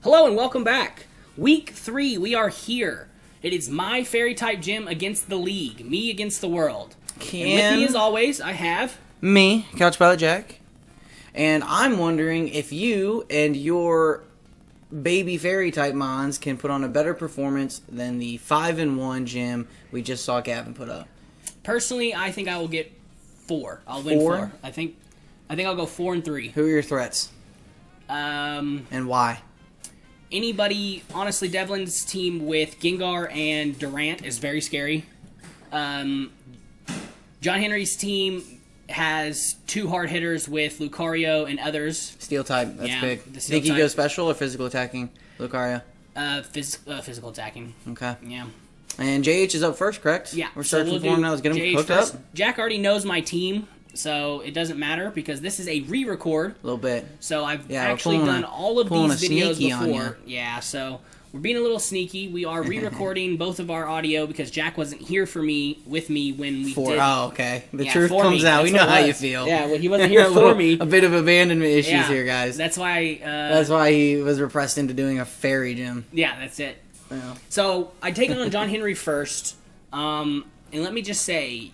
Hello and welcome back. Week 3, we are here. It is my fairy type gym against the league, me against the world. And with me as always, I have... me, Couch Pilot Jack. And I'm wondering if you and your baby fairy type mons can put on a better performance than the 5-1 gym we just saw Gavin put up. Personally, I think I will get 4. I'll win 4. I think I'll go 4-3. Who are your threats? And why? Anybody, honestly, Devlin's team with Gengar and Durant is very scary. John Henry's team has 2 hard hitters with Lucario and others. Steel type, that's big. Think type. he goes special or physical attacking, Lucario? Physical attacking. Okay. Yeah. And JH is up first, correct? Yeah. We're searching for him now. Let's get him JH hooked first. up. Jack already knows my team, so it doesn't matter because this is a re-record. A little bit. So I've actually done all of these videos before. Yeah, so we're being a little sneaky. We are re-recording both of our audio because Jack wasn't here with me when we did. Oh, okay. The truth comes out. We know how you feel. Yeah, well, he wasn't here for me. A bit of abandonment issues here, guys. That's why. That's why he was repressed into doing a fairy gym. Yeah, that's it. Yeah. So I take on John Henry first, and let me just say,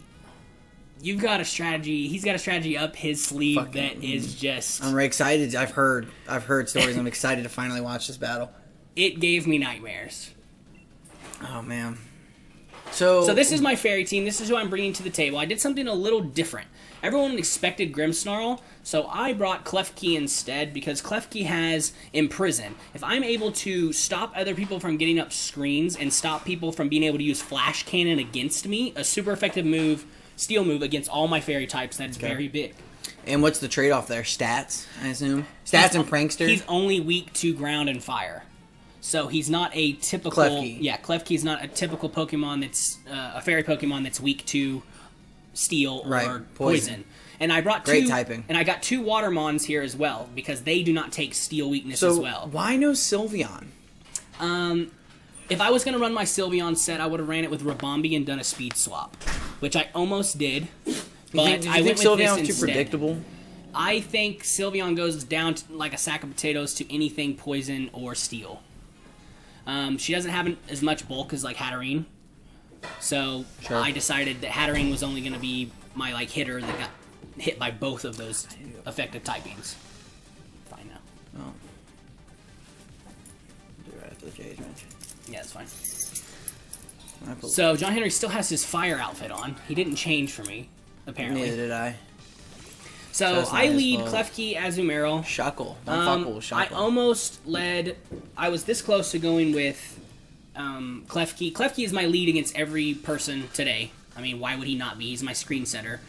you've got a strategy. He's got a strategy up his sleeve that is just. I'm very excited. I've heard stories. I'm excited to finally watch this battle. It gave me nightmares. Oh man. So this is my fairy team. This is who I'm bringing to the table. I did something a little different. Everyone expected Grimmsnarl, so I brought Klefki instead because Klefki has Imprison. If I'm able to stop other people from getting up screens and stop people from being able to use Flash Cannon against me, a super effective move, steel move against all my fairy types, that's very big. And what's the trade-off there? Stats, I assume? Stats and Prankster? He's only weak to ground and fire. So he's not a typical... Klefki. Yeah, Klefki's not a typical Pokemon that's... a fairy Pokemon that's weak to steel or poison. And I brought Great typing. And I got 2 Watermons here as well, because they do not take steel weakness as well. So why no Sylveon? If I was going to run my Sylveon set, I would have ran it with Rabombi and done a speed swap, which I almost did. But I think Sylveon was too predictable? I think Sylveon goes down to, like a sack of potatoes to anything poison or steel. She doesn't have as much bulk as like Hatterene, so I decided that Hatterene was only going to be my hitter that got hit by both of those effective typings. Fine now. Oh. Do it right after the J's wrench. Yeah, it's fine. So John Henry still has his fire outfit on. He didn't change for me, apparently. Neither did I. So I lead Klefki, Azumarill. Shuckle. Don't fuck with Shuckle. I almost led... I was this close to going with Klefki. Klefki is my lead against every person today. I mean, why would he not be? He's my screen setter.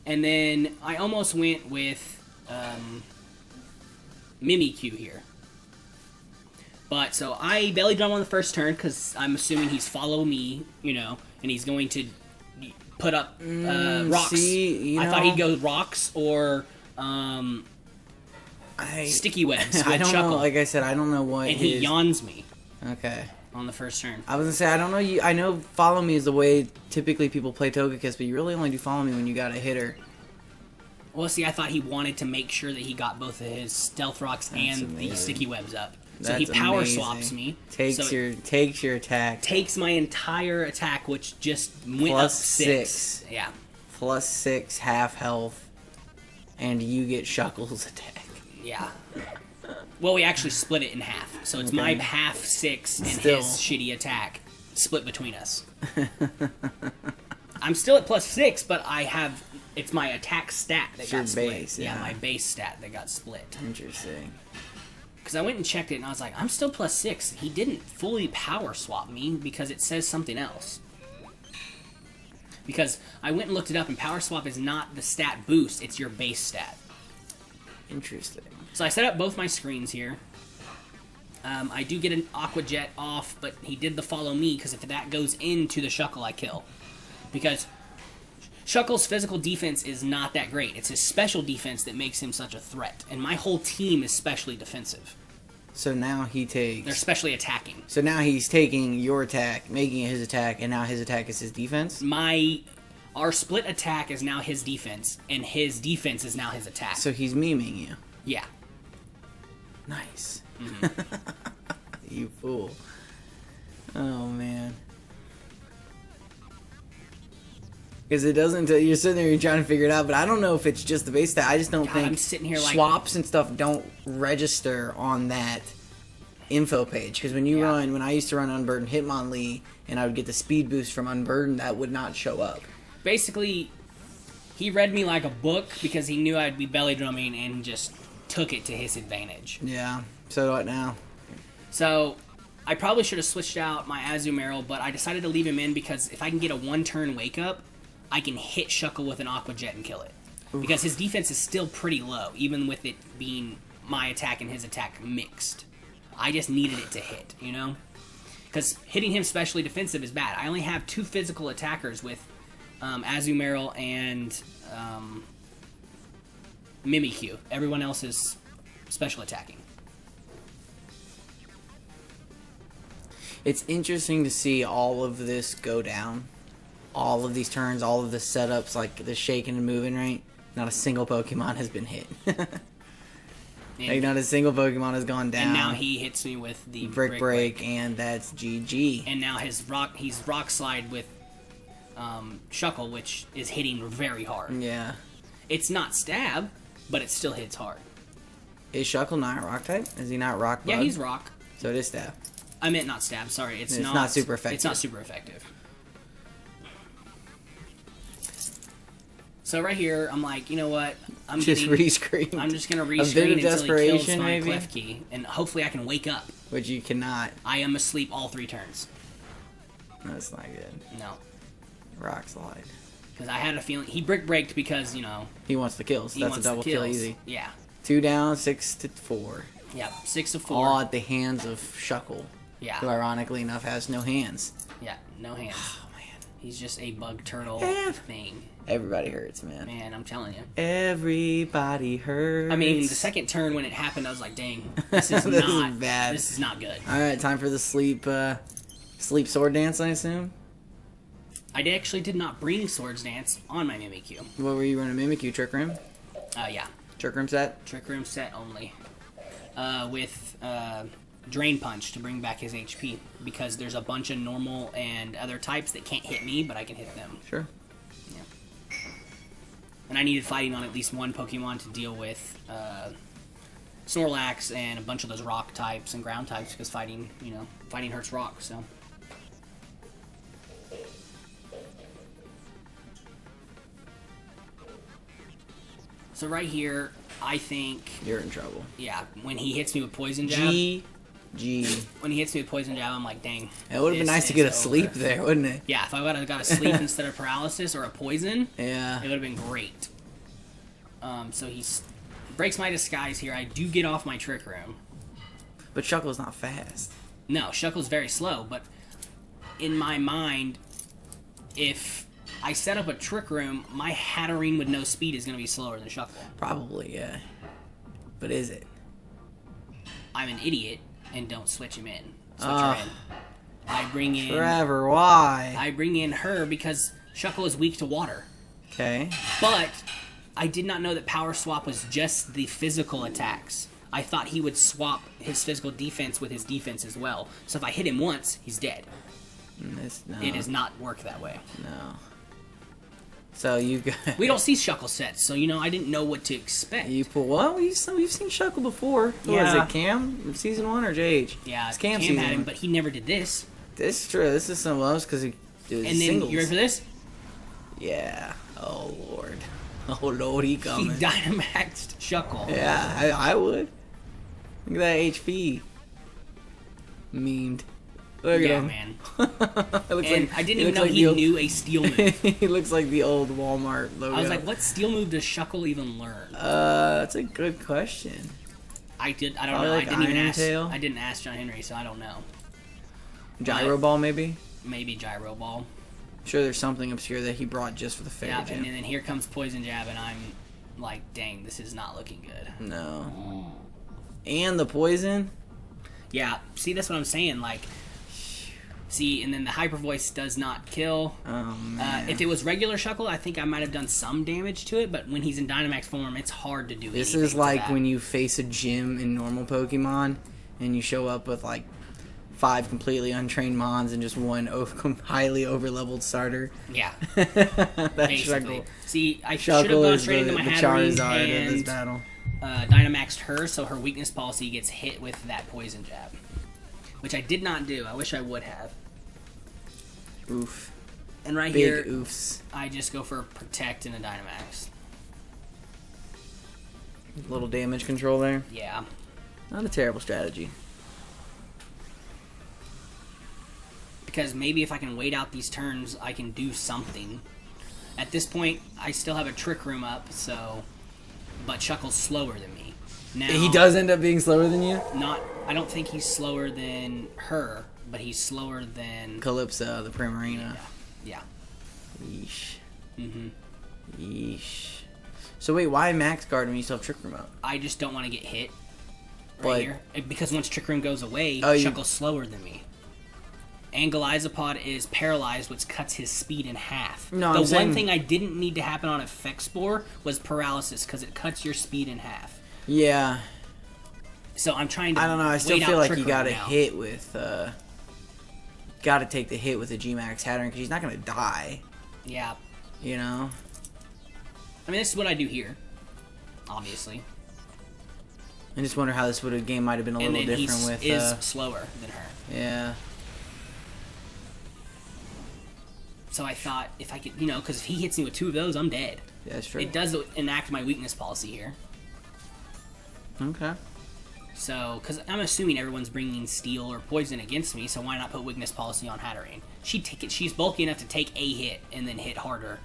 And then I almost went with Mimikyu here. But, so I belly drum on the first turn, because I'm assuming he's follow me, and he's going to put up rocks. I thought he'd go rocks or sticky webs with I don't Shuckle. know, like I said, I don't know what and he yawns me. Okay. On the first turn. I was gonna say, I don't know, I know follow me is the way typically people play Togekiss, but you really only do follow me when you got a hitter. Well, see, I thought he wanted to make sure that he got both of his Stealth Rocks the sticky webs up. So he power swaps me. Takes your attack. Takes my entire attack, which just went up 6. Yeah. Plus 6 half health, and you get Shuckle's attack. Yeah. Well, we actually split it in half. So it's my half 6 and his shitty attack split between us. I'm still at plus 6, but it's my attack stat that got split. Base, yeah, my base stat that got split. Interesting. Because I went and checked it, and I was like, I'm still plus 6. He didn't fully power swap me because it says something else. Because I went and looked it up, and power swap is not the stat boost, it's your base stat. Interesting. So I set up both my screens here. I do get an Aqua Jet off, but he did the follow me, because if that goes into the Shuckle, I kill. Because Shuckle's physical defense is not that great. It's his special defense that makes him such a threat. And my whole team is specially defensive. So now he takes... They're specially attacking. So now he's taking your attack, making it his attack, and now his attack is his defense? Our split attack is now his defense, and his defense is now his attack. So he's memeing you? Yeah. Nice. Mm-hmm. fool. Oh, man. Because it doesn't until you're sitting there, you're trying to figure it out. But I don't know if it's just the base stat. I just don't think I'm sitting here like swaps and stuff don't register on that info page. Because when you run, when I used to run Unburdened Hitmonlee and I would get the speed boost from Unburdened, that would not show up. Basically, he read me like a book because he knew I'd be belly drumming and just took it to his advantage. Yeah, so do I now. So, I probably should have switched out my Azumarill, but I decided to leave him in because if I can get a one-turn wake-up, I can hit Shuckle with an Aqua Jet and kill it. Oof. Because his defense is still pretty low, even with it being my attack and his attack mixed. I just needed it to hit, you know? Because hitting him specially defensive is bad. I only have 2 physical attackers with Azumarill and Mimikyu. Everyone else is special attacking. It's interesting to see all of this go down. All of these turns, all of the setups, like the shaking and moving, right? Not a single Pokemon has been hit. Like, not a single Pokemon has gone down. And now he hits me with the Brick Break, and that's GG. And now he's Rock Slide with Shuckle, which is hitting very hard. Yeah. It's not Stab, but it still hits hard. Is Shuckle not Rock type? Is he not Rock Bug? Yeah, he's Rock. So it is Stab. I meant not Stab, sorry. It's not super effective. It's not super effective. So right here, I'm like, you know what? I'm just rescreen. I'm just gonna rescreen until he kills my Klefki, and hopefully I can wake up. Which you cannot. I am asleep all 3 turns. That's not good. No. Rock Slide. Because I had a feeling he Brick Breaked because, you know, he wants the kills. That's a double kill easy. Yeah. 2 down, 6 to 4. Yeah, 6 to 4. All at the hands of Shuckle. Yeah. Who ironically enough has no hands. Yeah, no hands. Oh man. He's just a bug turtle thing. Everybody hurts, man. Man, I'm telling you. Everybody hurts. I mean, the second turn when it happened, I was like, dang, this is this not is bad. This is not good. Alright, time for the sleep sword dance, I assume? I actually did not bring Swords Dance on my Mimikyu. What were you running, Mimikyu? Trick Room? Yeah. Trick Room set? Trick Room set only. With Drain Punch to bring back his HP. Because there's a bunch of normal and other types that can't hit me, but I can hit them. Sure. Yeah. And I needed fighting on at least one Pokemon to deal with Snorlax and a bunch of those rock types and ground types because fighting hurts rock, so. So right here, I think... You're in trouble. Yeah, when he hits me with Poison Jab... GG. When he hits me with Poison Jab, I'm like, dang. It would have been nice to get a sleep there, wouldn't it? Yeah, if I would have got a sleep instead of paralysis or a poison, yeah, it would have been great. So he breaks my disguise here. I do get off my Trick Room. But Shuckle's not fast. No, Shuckle's very slow, but in my mind, if I set up a Trick Room, my Hatterene with no speed is going to be slower than Shuckle. Probably, yeah. But is it? I'm an idiot and don't switch him in. Switch her in. I bring in... Trevor, why? I bring in her because Shuckle is weak to water. Okay. But I did not know that Power Swap was just the physical attacks. I thought he would swap his physical defense with his defense as well. So if I hit him once, he's dead. No. It does not work that way. No. So you got... We don't see Shuckle sets, so, I didn't know what to expect. You pull... Well, we've seen Shuckle before. Yeah. Was it Cam? Season 1 or JH? Yeah, it's Cam had him, but he never did this. This is true. This is some else because he did And then, singles. you ready for this? Yeah. Oh, Lord. Oh, Lord, he coming. He Dynamaxed Shuckle. Yeah, I would. Look at that HP. Memed. Look at him. Man. And I didn't even know he knew a steel move. He looks like the old Walmart logo. I was like, what steel move does Shuckle even learn? That's a good question. I don't Probably know. like I didn't ask John Henry, so I don't know. Gyro Ball, maybe? Maybe Gyro Ball. I'm sure there's something obscure that he brought just for the Fairy Yeah, Gym. and then here comes Poison Jab, and I'm like, dang, this is not looking good. No. And the poison? Yeah, see, that's what I'm saying. Like, see, and then the Hyper Voice does not kill. Oh, man. If it was regular Shuckle, I think I might have done some damage to it, but when he's in Dynamax form, it's hard to do anything. This is like when you face a gym in normal Pokemon, and you show up with, like, 5 completely untrained Mons and just one highly overleveled starter. Yeah. That Basically. Shuckle. See, I should have gone straight into my Hatterene Charizard of this and battle. Dynamaxed her so her weakness policy gets hit with that poison jab. Which I did not do. I wish I would have. Oof. And right Big here, oofs. I just go for a Protect and a Dynamax. Little damage control there. Yeah. Not a terrible strategy. Because maybe if I can wait out these turns, I can do something. At this point, I still have a Trick Room up, so... But Shuckle's slower than me. Now, He does end up being slower than you? I don't think he's slower than her, but he's slower than... Calypso, the Primarina. Yeah. Yeesh. Mm-hmm. Yeesh. So wait, why Max Guard when you still have Trick Room up? I just don't want to get hit right But- here. Because once Trick Room goes away, Oh, you- Shuckle's slower than me. And Galizapod is paralyzed, which cuts his speed in half. No, the I'm one saying- thing I didn't need to happen on Effect Spore was paralysis, because it cuts your speed in half. Yeah. So I'm trying to I don't know, I still wait feel out like Trick you Room gotta now. hit with, gotta take the hit with a G-Max Hatterene, because he's not gonna die, Yeah. you know? I mean, this is what I do here. Obviously. I just wonder how this game might have been a And little then different he with, is slower than her. yeah. So I thought if I could, because if he hits me with 2 of those, I'm dead. Yeah, that's true. It does enact my weakness policy here. Okay. So, because I'm assuming everyone's bringing steel or poison against me, so why not put weakness policy on Hatterene? She's bulky enough to take a hit and then hit harder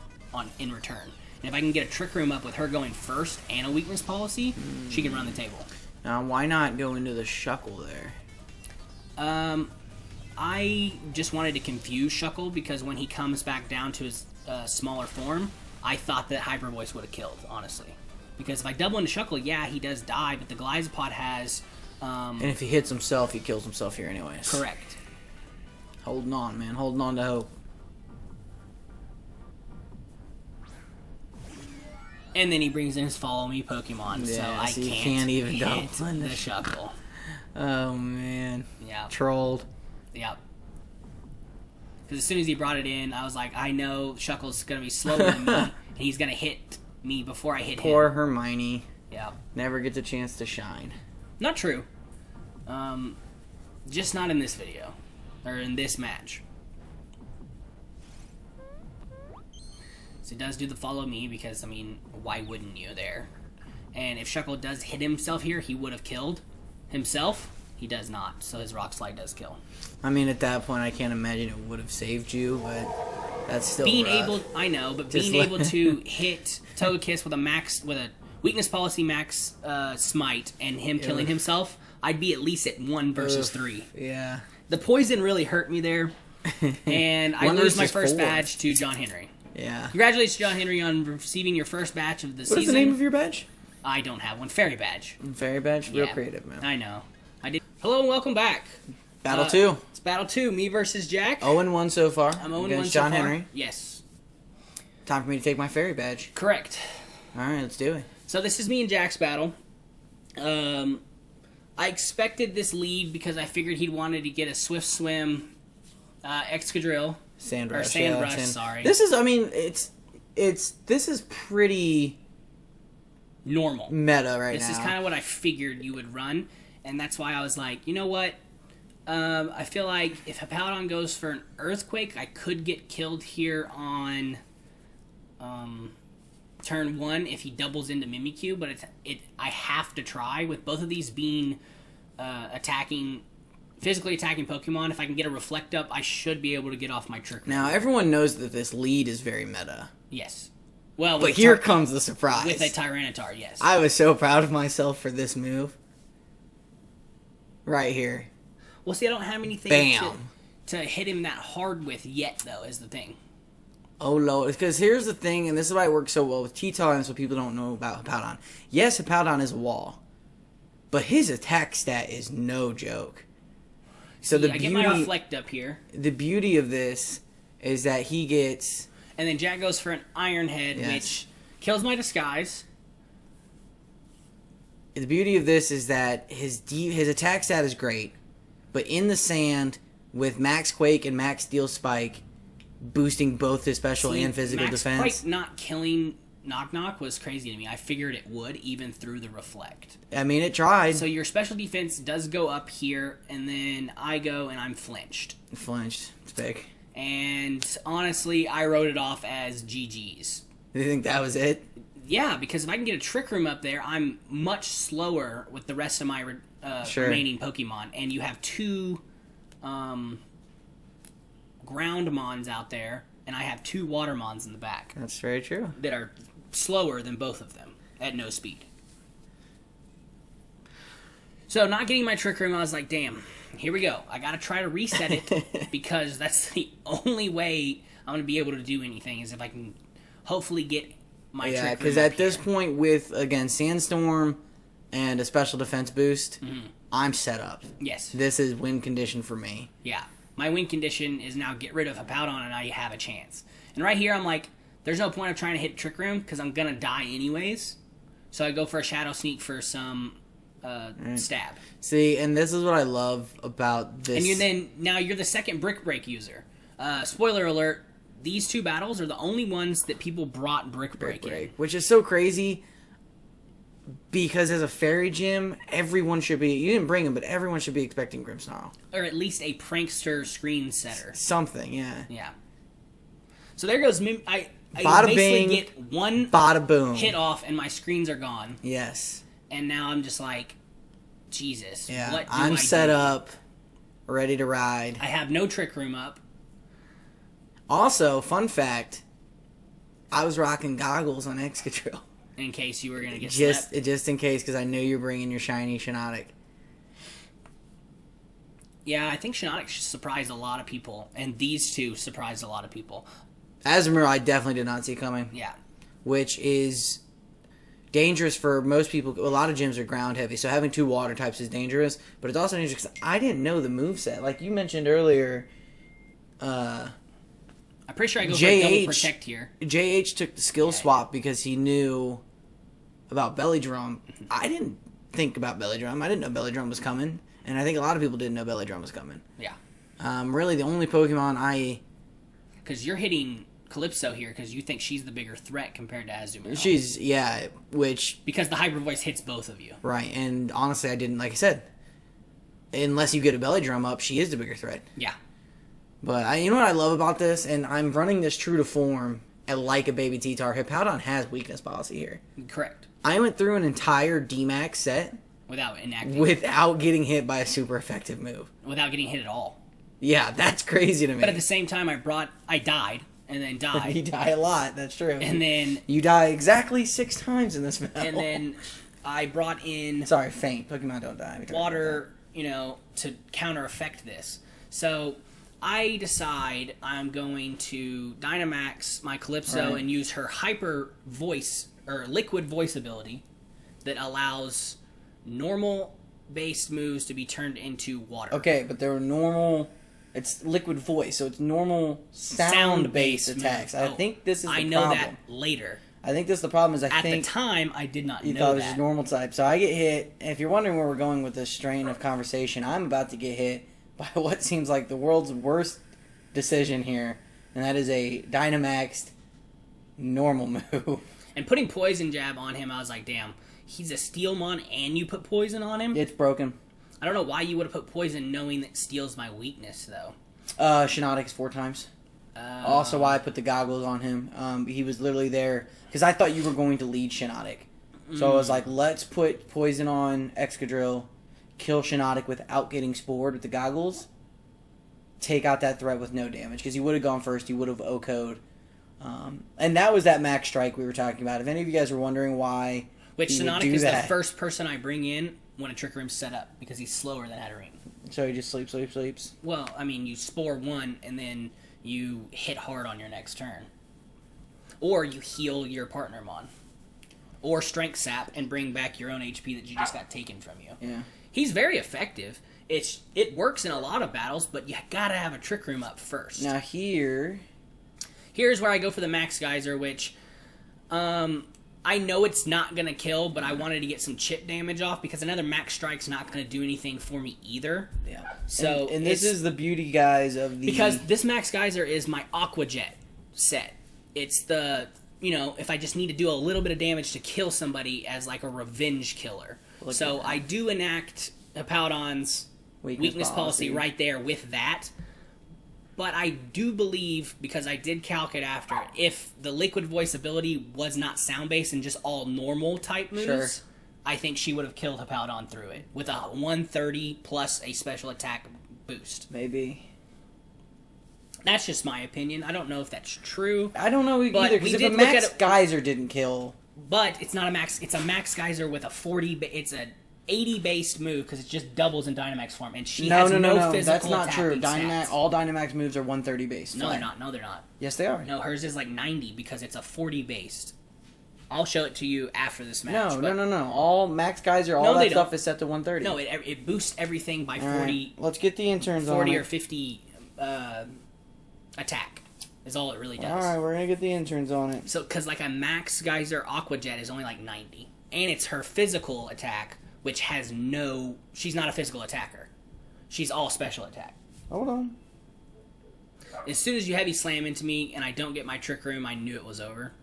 in return. And if I can get a Trick Room up with her going first and a weakness policy, she can run the table. Now, why not go into the Shuckle there? I just wanted to confuse Shuckle because when he comes back down to his smaller form, I thought that Hyper Voice would have killed, honestly. Because if I double into Shuckle, yeah, he does die, but the Galizapod has... And if he hits himself, he kills himself here anyways. Correct. Holding on, man. Holding on to hope. And then he brings in his Follow Me Pokemon, so Yeah, I so you can't can't even hit double into the Shuckle. Oh, man. Yeah. Trolled. Yep. Because as soon as he brought it in, I was like, I know Shuckle's going to be slower than me, and he's going to hit me before I hit Poor him. Hermione. Yeah. Never gets a chance to shine. Not true. Just not in this video. Or in this match. So he does do the Follow Me, because, I mean, why wouldn't you there? And if Shuckle does hit himself here, he would have killed himself. He does not, so his Rock Slide does kill. I mean, at that point, I can't imagine it would have saved you, but that's still Being rough. able, I know, but Just being like- able to hit Togekiss with a weakness policy max smite and him killing Oof. himself, I'd be at least at 1 versus Oof. 3. Yeah. The poison really hurt me there, and I 1 lose my versus first 4. badge to John Henry. Yeah. Congratulations, John Henry, on receiving your first batch of the What season. is the name of your badge? I don't have one. Fairy badge. Fairy badge? Real Yeah. creative, man. I know. I did. Hello and welcome back. Battle 2. It's Battle 2, me versus Jack. 0-1 so far. I'm 0-1 against so John far. Henry. Yes. Time for me to take my fairy badge. Correct. Alright, let's do it. So this is me and Jack's battle. I expected this lead because I figured he'd wanted to get a Swift Swim, Excadrill. Sand Or Rush. Sand yeah, Rush, sorry. This is, I mean, this is pretty Normal. meta right This now. is kind of what I figured you would run, and that's why I was like, you know what? I feel like if Hippowdon goes for an Earthquake, I could get killed here on turn 1 if he doubles into Mimikyu, but I have to try, with both of these being physically attacking Pokemon. If I can get a Reflect up, I should be able to get off my Trick Room. Now, everyone knows that this lead is very meta. Yes. Well, But here comes the surprise. with a Tyranitar, yes. I was so proud of myself for this move. Right here. Well, see, I don't have anything Bam. to hit him that hard with yet, though, is the thing. Oh, Lord. Because here's the thing, and this is why it works so well with T-Tal, and so people don't know about Hippowdon. Yes, Hippowdon is a wall. But his attack stat is no joke. So I get my Reflect up here, the beauty of this is that he gets... and then Jack goes for an Iron Head, Yes. which kills my Disguise. The beauty of this is that his attack stat is great, but in the sand with Max Quake and Max Steel Spike boosting both his special and physical Max defense. Quake not killing Knock Knock was crazy to me. I figured it would, even through the reflect. I mean, it tried. So your special defense does go up here, and then I go and I'm flinched. Flinched. It's big. And honestly, I wrote it off as GG's. Do you think that was it? Yeah, because if I can get a Trick Room up there, I'm much slower with the rest of my remaining Pokemon. And you have 2 ground Mons out there, and I have 2 water Mons in the back. That's very true. That are slower than both of them at no speed. So not getting my Trick Room, I was like, damn, here we go. I got to try to reset it because that's the only way I'm going to be able to do anything is if I can hopefully get my Trick Room. Yeah, because at this point with, again, Sandstorm and a special defense boost, I'm set up. Yes. This is win condition for me. Yeah. My win condition is now get rid of Hippowdon and I have a chance. And right here I'm like, there's no point of trying to hit Trick Room because I'm going to die anyways. So I go for a Shadow Sneak for some stab. See, and this is what I love about this. And now you're the second Brick Break user. Spoiler alert, these 2 battles are the only ones that people brought Brick Break in. Which is so crazy because as a fairy gym, everyone should be, you didn't bring him, but everyone should be expecting Grimmsnarl. Or at least a prankster screen setter. Something, yeah. Yeah. So there goes, I bada basically bing, get one bada boom hit off and my screens are gone. Yes. And now I'm just like, Jesus. Yeah, what do I'm I set do? up, ready to ride. I have no Trick Room up. Also, fun fact, I was rocking goggles on Excadrill. In case you were going to get just slept. Just in case, because I knew you're bringing your shiny Shiinotic. Yeah, I think Shiinotic surprised a lot of people. And these 2 surprised a lot of people. Azumarill, I definitely did not see coming. Yeah. Which is dangerous for most people. A lot of gyms are ground heavy, so having 2 water types is dangerous. But it's also dangerous because I didn't know the moveset. Like you mentioned earlier, I'm pretty sure I go for a double protect here. JH took the skill swap because he knew about Belly Drum. I didn't think about Belly Drum. I didn't know Belly Drum was coming. And I think a lot of people didn't know Belly Drum was coming. Yeah. Really, the only Pokemon because you're hitting Calypso here because you think she's the bigger threat compared to Azumarill. She's, yeah, which... Because the Hyper Voice hits both of you. Right, and honestly, I didn't, like I said, unless you get a Belly Drum up, she is the bigger threat. Yeah. But you know what I love about this? And I'm running this true to form like a baby T-Tar. Hippowdon has weakness policy here. Correct. I went through an entire D-Max set without enacting. Without getting hit by a super effective move. Without getting hit at all. Yeah, that's crazy to me. But at the same time, I died, and then died. You die a lot, that's true. And then... You die exactly 6 times in this battle. And then I brought in... Sorry, faint. Pokemon don't die. Water, to counter-effect this. So... I decide I'm going to Dynamax my Calypso and use her Hyper Voice, or Liquid Voice ability that allows normal-based moves to be turned into water. Okay, but they're normal... It's Liquid Voice, so it's normal sound-based attacks. I think this is the problem. I know that later. I think this is the problem is At the time, I did not know that. You thought it was just normal type. So I get hit, and if you're wondering where we're going with this strain of conversation, I'm about to get hit by what seems like the world's worst decision here, and that is a Dynamaxed normal move. And putting Poison Jab on him, I was like, damn, he's a Steelmon and you put Poison on him? It's broken. I don't know why you would have put Poison knowing that Steel's my weakness, though. Shiinotic's 4 times. Also why I put the goggles on him. He was literally there, because I thought you were going to lead Shiinotic. So I was like, let's put Poison on Excadrill, kill Shiinotic without getting spored with the goggles, take out that threat with no damage, because he would have gone first, he would have OHKO'd. And that was that max strike we were talking about. If any of you guys were wondering why Which Shiinotic is the first person I bring in when a Trick Room's set up, because he's slower than Hatterene. So he just sleeps? Well, I mean, you spore one, and then you hit hard on your next turn. Or you heal your partner Mon. Or Strength Sap and bring back your own HP that you just got taken from you. Yeah. He's very effective. It works in a lot of battles, but you gotta have a Trick Room up first. Now here's where I go for the Max Geyser, which I I know it's not going to kill, but I wanted to get some chip damage off because another max strike's not going to do anything for me either. Yeah. So and this is the beauty, guys, of the... Because this Max Geyser is my Aqua Jet set. It's the, if I just need to do a little bit of damage to kill somebody as like a revenge killer. So I do enact Hippowdon's weakness policy right there with that. But I do believe, because I did calc it after, if the Liquid Voice ability was not sound-based and just all normal type moves, I think she would have killed Hippowdon through it with a 130 plus a special attack boost. Maybe. That's just my opinion. I don't know if that's true. I don't know either, because if a Max Geyser didn't kill... But it's not a Max... It's a Max Geyser with a 40... It's a 80-based move, because it just doubles in Dynamax form, and she has no physical that's not true. stats. All Dynamax moves are 130 based. No, they're not. No, they're not. Yes, they are. No, hers is like 90, because it's a 40 based. I'll show it to you after this match. No. All Max Geyser, all that stuff is set to 130. No, it boosts everything by 40. Right. Let's get the interns 40 on or 50 attack is all it really does. All right, we're going to get the interns on it. So, because like a Max Geyser Aqua Jet is only like 90. And it's her physical attack, which has no... She's not a physical attacker. She's all special attack. Hold on. As soon as you heavy slam into me and I don't get my Trick Room, I knew it was over.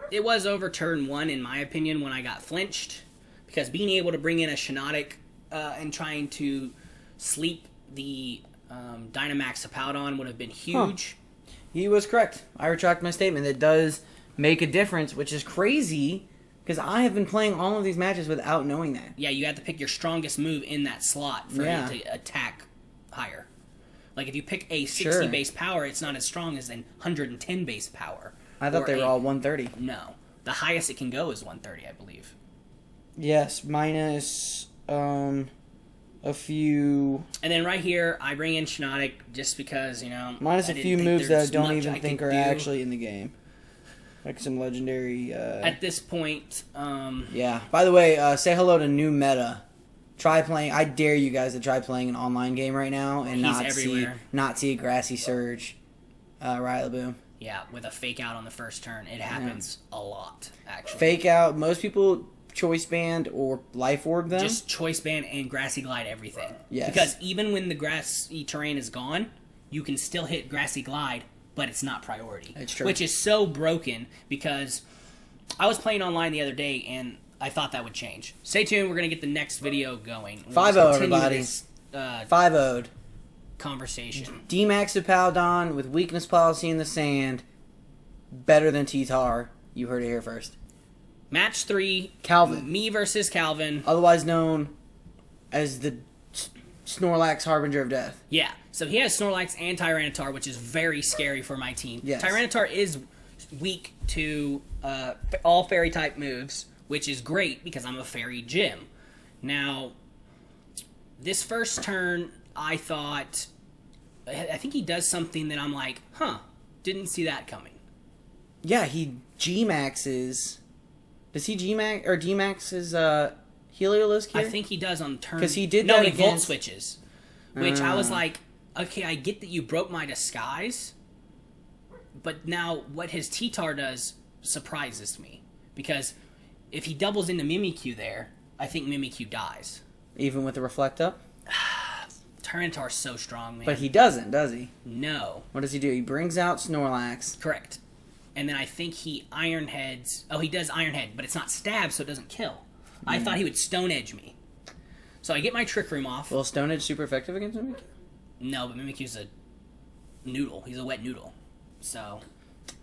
It was over turn 1, in my opinion, when I got flinched. Because being able to bring in a Shiinotic and trying to sleep the Dynamax Hippowdon would have been huge. Huh. He was correct. I retract my statement. It does make a difference, which is crazy, because I have been playing all of these matches without knowing that. Yeah, you have to pick your strongest move in that slot for it to attack higher. Like, if you pick a 60 base power, it's not as strong as a 110 base power. I thought they were all 130. No. The highest it can go is 130, I believe. Yes, minus a few... And then right here, I bring in Shiinotic just because, minus a few moves that I don't even think are actually in the game. Like some legendary... At this point... Yeah. By the way, say hello to New Meta. Try playing... I dare you guys to try playing an online game right now and not see a Grassy Surge Rillaboom. Yeah, with a fake out on the first turn. It happens a lot, actually. Fake out. Most people choice band or life orb them. Just choice band and Grassy Glide everything. Yes. Because even when the grassy terrain is gone, you can still hit Grassy Glide, but it's not priority. It's true. Which is so broken, because I was playing online the other day and I thought that would change. Stay tuned. We're going to get the next video going. 5-0, everybody. 5-0'd. Conversation. D-Max Hippowdon with weakness policy in the sand. Better than T-Tar. You heard it here first. Match 3. Calvin. Me versus Calvin. Otherwise known as the Snorlax Harbinger of Death. Yeah. So he has Snorlax and Tyranitar, which is very scary for my team. Yes. Tyranitar is weak to all fairy-type moves, which is great because I'm a fairy gym. Now, this first turn... I think he does something that I'm like, didn't see that coming. Yeah, he G-Maxes. Does he G-Max, or D-Maxes, Heliolisk here? I think he does on turn... Because he did no, that he against... Volt Switches. Which I was like, okay, I get that you broke my disguise, but now what his T-Tar does surprises me. Because if he doubles into Mimikyu there, I think Mimikyu dies. Even with the Reflect Up? Tyranitar's so strong, man. But he doesn't, does he? No. What does he do? He brings out Snorlax. Correct. And then I think he Iron Heads... Oh, he does Iron Head, but it's not stab, so it doesn't kill. I thought he would Stone Edge me. So I get my Trick Room off. Well, Stone Edge super effective against Mimikyu? No, but Mimikyu's a noodle. He's a wet noodle. So...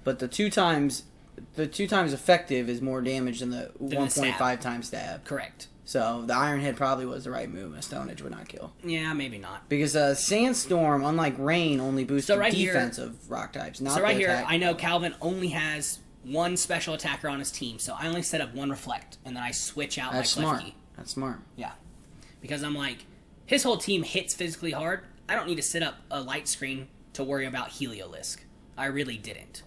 But the two times effective is more damage than the 1.5 times stab. Correct. So the Iron Head probably was the right move. A Stone Edge would not kill. Yeah, maybe not. Because Sandstorm, unlike Rain, only boosts the defense of rock types. Not so right here, attack. I know Calvin only has one special attacker on his team, so I only set up one Reflect, and then I switch out That's my smart. Klefki. That's smart. Yeah. Because I'm like, his whole team hits physically hard. I don't need to set up a light screen to worry about Heliolisk. I really didn't.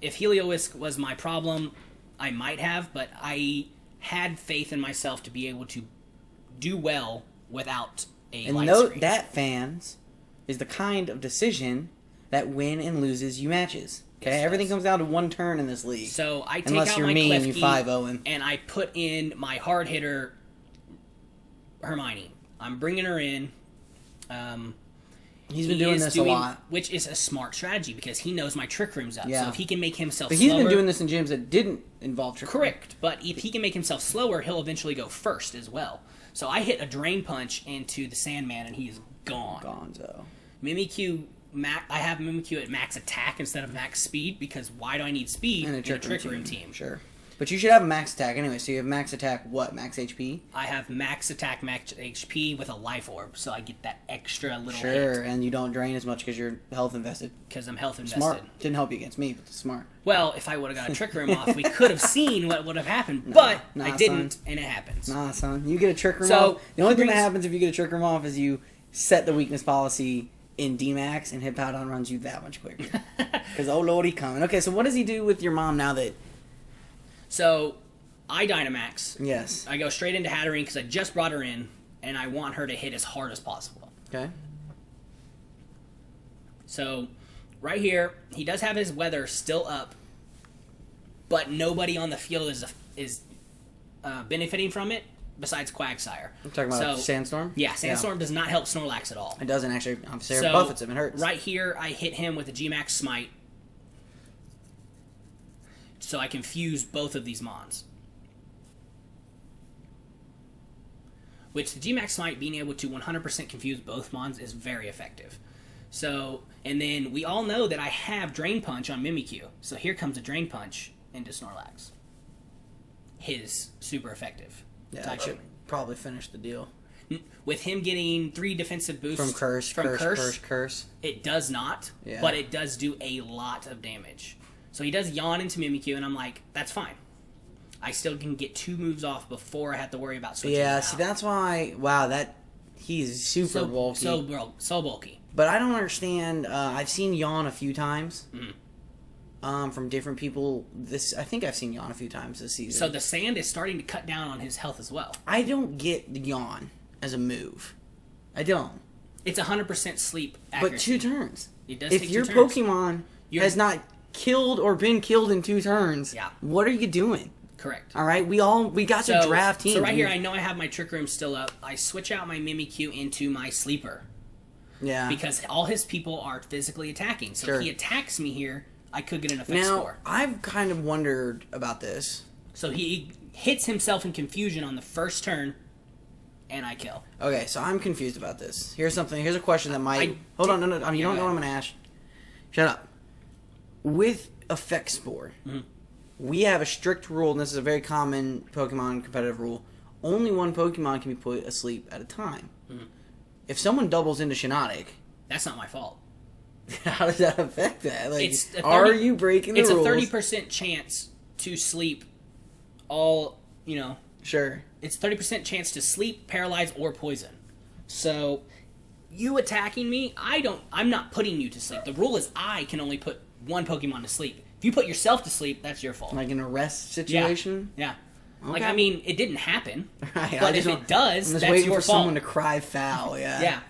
If Heliolisk was my problem, I might have, but I had faith in myself to be able to do well without a light note screen. that, fans, is the kind of decision that win and loses you matches. Okay, everything comes down to one turn in this league. So I take Unless out you're my me and you Klefki 5-0 and I put in my hard hitter Hermione. I'm bringing her in. He's been doing this a lot. Which is a smart strategy because he knows my Trick Room's up. Yeah. So if he can make himself But slower... he's been doing this in gyms that didn't involve Trick Room. Correct. But if he can make himself slower, he'll eventually go first as well. So I hit a Drain Punch into the Sandman and he is gone. Gonzo. Mimikyu... I have Mimikyu at max attack instead of max speed because why do I need speed in a Trick Room team? Sure. But you should have a max attack anyway. So you have max attack, what? Max HP? I have max attack, max HP with a life orb, so I get that extra little Sure, and you don't drain as much because you're health invested. Because I'm health invested. Smart. Didn't help you against me, but it's smart. Well, if I would have got a Trick Room off, we could have seen what would have happened, but I didn't, and it happens. Nah, son. You get a Trick Room off. The only thing that happens if you get a Trick Room off is you set the weakness policy in D-Max, and Hippowdon runs you that much quicker. Because, oh lord, he coming. Okay, so what does he do with your mom now that... So... I Dynamax. Yes. I go straight into Hatterene because I just brought her in, and I want her to hit as hard as possible. Okay. So, right here, he does have his weather still up, but nobody on the field is benefiting from it besides Quagsire. I'm talking about Sandstorm? Yeah, Sandstorm does not help Snorlax at all. It doesn't actually. Obviously, it buffets him. It hurts. Right here, I hit him with a G-Max Smite, so I can fuse both of these Mons. Which the G-Max Smite being able to 100% confuse both Mons is very effective. So, and then we all know that I have Drain Punch on Mimikyu. So here comes a Drain Punch into Snorlax. His super effective. Yeah, that should probably finish the deal. With him getting 3 defensive boosts from Curse. It does not, but it does do a lot of damage. So he does Yawn into Mimikyu, and I'm like, that's fine. I still can get 2 moves off before I have to worry about switching out. See, that's why... Wow, he's super bulky. So bulky. But I don't understand... I've seen Yawn a few times. From different people. I think I've seen Yawn a few times this season. So the sand is starting to cut down on his health as well. I don't get Yawn as a move. I don't. It's 100% sleep accuracy. But 2 turns. It does if take your 2 turns. Pokemon has not killed or been killed in 2 turns, what are you doing? Correct. All right, we got to draft teams. So right here, I know I have my Trick Room still up. I switch out my Mimikyu into my Sleeper. Yeah. Because all his people are physically attacking. So if he attacks me here, I could get an effect score. I've kind of wondered about this. So he hits himself in confusion on the first turn, and I kill. Okay, so I'm confused about this. Here's a question that might... Hold on, no. You don't know what I'm going to ask. Shut up. With Effect Spore... We have a strict rule, and this is a very common Pokemon competitive rule. Only one Pokemon can be put asleep at a time. If someone doubles into Shiinotic... That's not my fault. How does that affect that? Like, are you breaking the rules? It's a 30% chance to sleep all, Sure. It's 30% chance to sleep, paralyze, or poison. So, you attacking me, I'm not putting you to sleep. The rule is I can only put one Pokemon to sleep. If you put yourself to sleep, that's your fault. Like an arrest situation? Yeah. Okay. Like, I mean, it didn't happen. Right, but if it does, that's your fault. I'm just waiting for someone to cry foul, Yeah.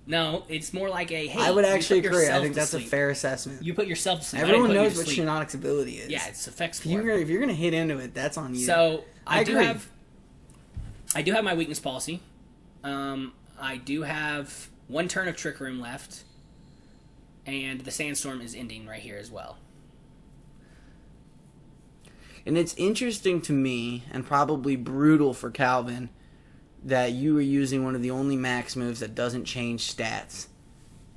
No, it's more like a, hey, I would actually agree. I think that's a fair assessment. You put yourself to sleep. Everyone knows what Shiinotic's ability is. Yeah, it's effects for if you're going to hit into it, that's on you. So, I do have my weakness policy. I do have 1 turn of Trick Room left. And the Sandstorm is ending right here as well. And it's interesting to me, and probably brutal for Calvin, that you were using one of the only max moves that doesn't change stats.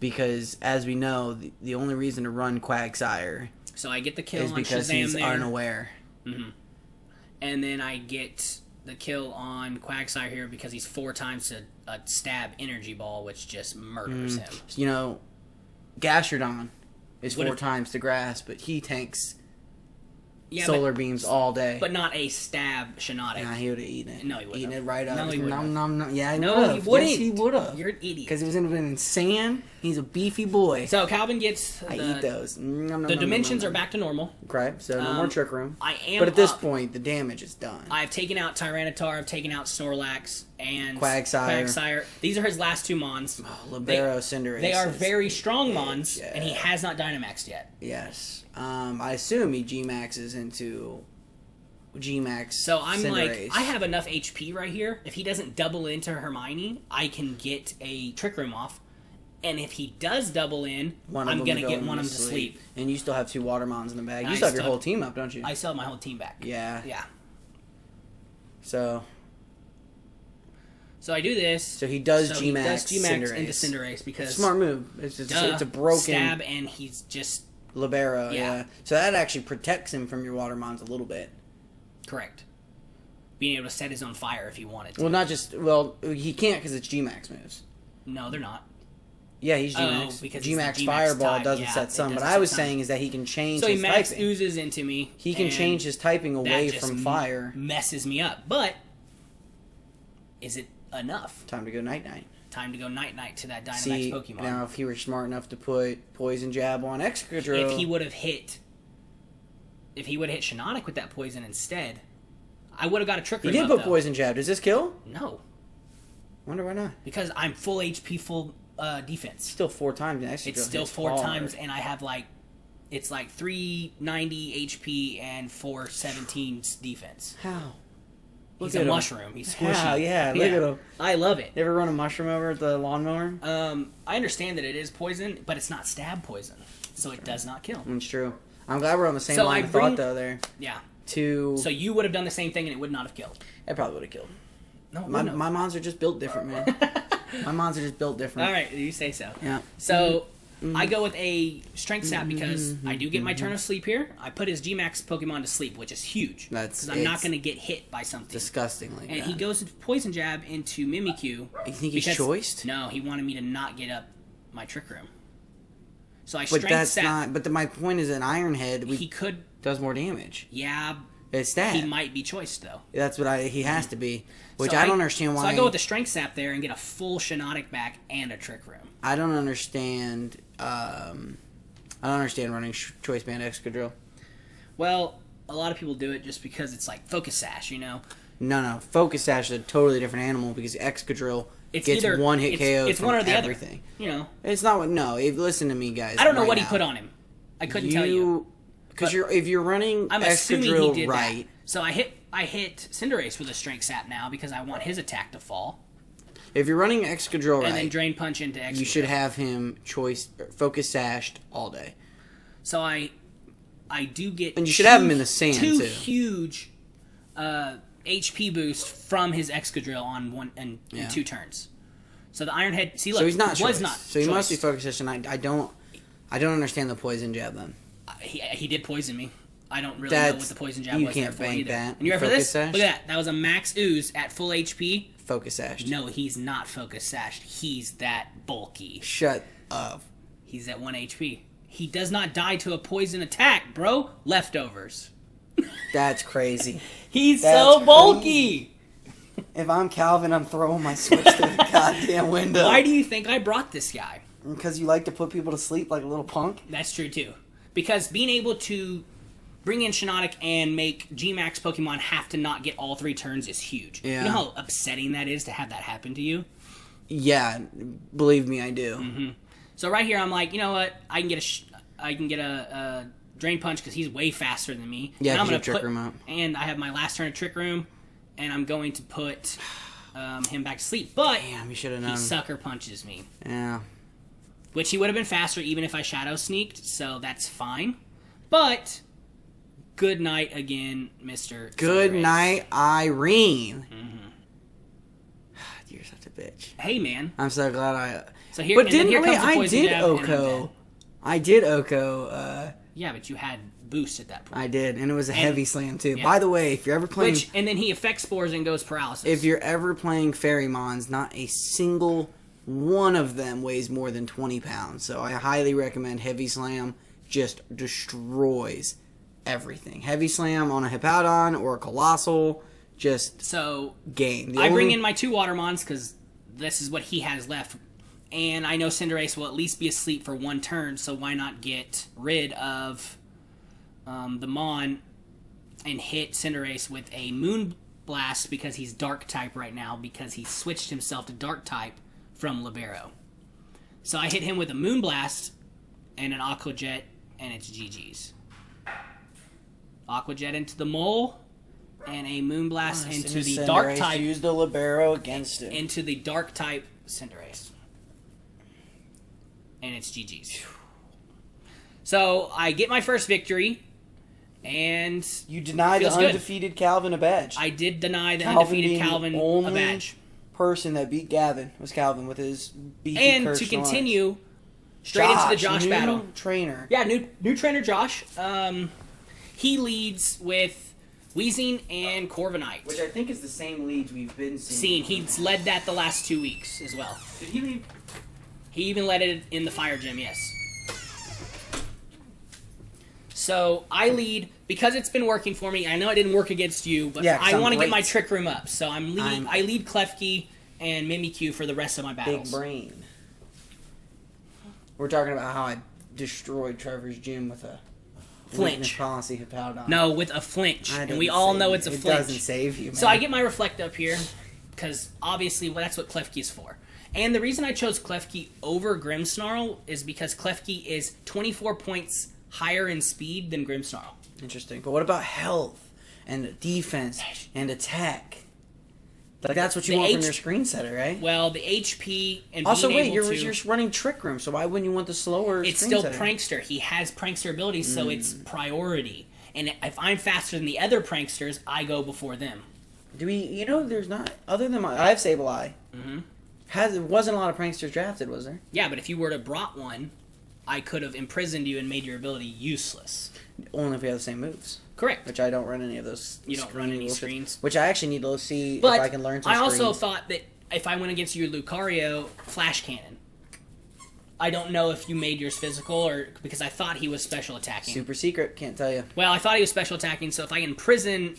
Because, as we know, the only reason to run Quagsire so I get the kill is on because Shazam he's there. unaware. And then I get the kill on Quagsire here because he's 4 times a stab energy ball, which just murders him. Gastrodon is 4 times to grass, but he tanks Yeah, solar beams all day. But not a stab Shiinotic. Nah, he would have eaten it. No, he wouldn't. Eaten it right up. No, he wouldn't. Nom. Yeah, No, he wouldn't. Yes, he would have. You're an idiot. Because it was in sand. He's a beefy boy. So Calvin gets I eat those. The dimensions are back to normal. Okay, so no more Trick Room. I am But at this point, the damage is done. I've taken out Tyranitar, I've taken out Snorlax, and Quagsire. These are his last 2 Mons. Oh, Libero, Cinderace. They are very strong Mons, and he has not Dynamaxed yet. Yes. I assume he G-Maxes into G-Max So I'm Cinderace. like, I have enough HP right here. If he doesn't double into Hermione, I can get a Trick Room off. And if he does double in, I'm going to get one of them to sleep. And you still have 2 Watermons in the bag. And You still have your whole team up, don't you? I still have my whole team back. Yeah. Yeah. So I do this. So he does G-Max Cinderace. into Cinderace because... Smart move. It's a broken... Stab, and he's just... Libero, yeah. So that actually protects him from your Watermons a little bit. Correct. Being able to set his own fire if he wanted to. Well, not just... Well, he can't because it's G-Max moves. No, they're not. Yeah, he's G-Max. Because G-Max Fireball type. doesn't set some. But I was saying is that he can change his typing. So he max oozes into me. He can change his typing away from fire. Messes me up. But is it enough? Time to go night-night. Time to go night-night to that Dynamax Pokemon. Now if he were smart enough to put Poison Jab on Excadrill... If he would have hit Shiinotic with that poison instead, I would have got a Trick Room. He did put Poison Jab. Does this kill? No. Wonder why not. Because I'm full HP, full defense. Still 4 times. It's still 4 times, and I have it's like 390 HP and 417 defense. How? He's a mushroom. He's squishy. How? Yeah, look at him. I love it. You ever run a mushroom over at the lawnmower? I understand that it is poison, but it's not stab poison, so it does not kill. It's true. I'm glad we're on the same line of thought, though, there. Yeah. So you would have done the same thing, and it would not have killed. It probably would have killed. No, my mons are just built different, man. My mons are just built different. All right, you say so. Yeah. So I go with a Strength Sap because I do get my turn of sleep here. I put his G-Max Pokemon to sleep, which is huge. Because I'm not going to get hit by something. Disgustingly. And he goes into Poison Jab into Mimikyu. You think he's choiced? No, he wanted me to not get up my Trick Room. So I But Strength Sap. not. But my point is, an Iron Head He could. does more damage. Yeah. It's stat. He might be choiced though. That's what he has to be. Which So I don't understand why. So I go with the Strength Sap there and get a full Shiinotic back and a Trick Room. I don't understand. I don't understand running Choice Band Excadrill. Well, a lot of people do it just because it's like Focus Sash, you know. No. Focus Sash is a totally different animal because Excadrill gets one hit KO. It's from one or the everything. Other. You know. It's not what. No, listen to me, guys. I don't know what he put on him. I couldn't tell you. Because if you're running I'm assuming he did right. That. So I hit Cinderace with a Strength Sap now because I want his attack to fall. If you're running Excadrill right, and then Drain Punch into Excadrill. You should have him Focus Sashed all day. So I do get. And you should have him in the sand two too. Huge HP boost from his Excadrill on one and 2 turns. So the Iron Head. See, look, so he's not was choice. not. So he must be Focus Sashed, and I don't understand the Poison Jab then. He did poison me. I don't really know what the Poison Jab was. You can't bank that. And you ready for this? Sash? Look at that. That was a Max Ooze at full HP. Focus Sashed. No, he's not Focus Sashed. He's that bulky. Shut up. He's at 1 HP. He does not die to a poison attack, bro. Leftovers. That's crazy. He's so bulky. If I'm Calvin, I'm throwing my Switch through the goddamn window. Why do you think I brought this guy? Because you like to put people to sleep like a little punk? That's true, too. Because being able to bring in Shiinotic and make G-Max Pokemon have to not get all 3 turns is huge. Yeah. You know how upsetting that is to have that happen to you? Yeah, believe me, I do. Mm-hmm. So right here, I'm like, you know what? I can get a Drain Punch because he's way faster than me. Yeah, and I'm gonna Trick Room out. And I have my last turn of Trick Room, and I'm going to put him back to sleep. But damn, you should have known. He Sucker Punches me. Yeah. Which he would have been faster even if I Shadow Sneaked, so that's fine. But good night again, Mr. Good Cinderace. night, Irene. Mm-hmm. You're such a bitch. Hey, man. I'm so glad So here, but and then here comes the I Poison did Jab, Oko. I did Oko. Yeah, but you had boost at that point. I did, and it was a heavy slam too. Yeah. By the way, if you're ever playing, and then he affects spores and goes paralysis. if you're ever playing Fairy Mons, not a single one of them weighs more than 20 pounds. So I highly recommend Heavy Slam. Just destroys everything. Heavy Slam on a Hippowdon or a Colossal, just game. I bring in my 2 Watermons because this is what he has left. And I know Cinderace will at least be asleep for 1 turn, so why not get rid of the Mon and hit Cinderace with a Moonblast Blast because he's Dark type right now because he switched himself to Dark type from Libero. So I hit him with a Moonblast and an Aqua Jet, and it's GG's. Aqua Jet into the Mole, and a Moonblast into the Dark type. Use the Libero against him. Into the Dark type Cinderace. And it's GG's. So I get my first victory, and you denied the undefeated Calvin a badge. I did deny the undefeated Calvin a badge. Person that beat Gavin was Calvin with his beefy and to continue straight into the Josh battle. Trainer. Yeah, new trainer Josh. He leads with Weezing and Corviknight, which I think is the same leads we've been seeing. He's led that the last 2 weeks as well. Did he lead? He even led it in the Fire Gym, yes. So I lead because it's been working for me. I know it didn't work against you, but yeah, I want to get my Trick Room up. So I lead Klefki and Mimikyu for the rest of my battles. Big brain. We're talking about how I destroyed Trevor's gym with a flinch policy of Powdon. No, with a flinch, and we all know it's a flinch. It doesn't save you, man. So I get my Reflect up here because obviously that's what Klefki is for. And the reason I chose Klefki over Grimmsnarl is because Klefki is 24 points higher in speed than Grimmsnarl. Interesting. But what about health and defense and attack? Like that's what you want from your screen setter, right? Well, the HP and also being you're running Trick Room, so why wouldn't you want the slower? It's screen still setter? Prankster. He has Prankster abilities, so it's priority. And if I'm faster than the other Pranksters, I go before them. Do we? You know, there's not other than I have Sableye. Wasn't a lot of Pranksters drafted, was there? Yeah, but if you were to brought one, I could have imprisoned you and made your ability useless. Only if we have the same moves. Correct. Which I don't run any of those. You don't run any screens. Which I actually need to see but if I can learn some screens. I also thought that if I went against your Lucario, Flash Cannon. I don't know if you made yours physical or because I thought he was special attacking. Super secret, can't tell you. Well, I thought he was special attacking, so if I imprison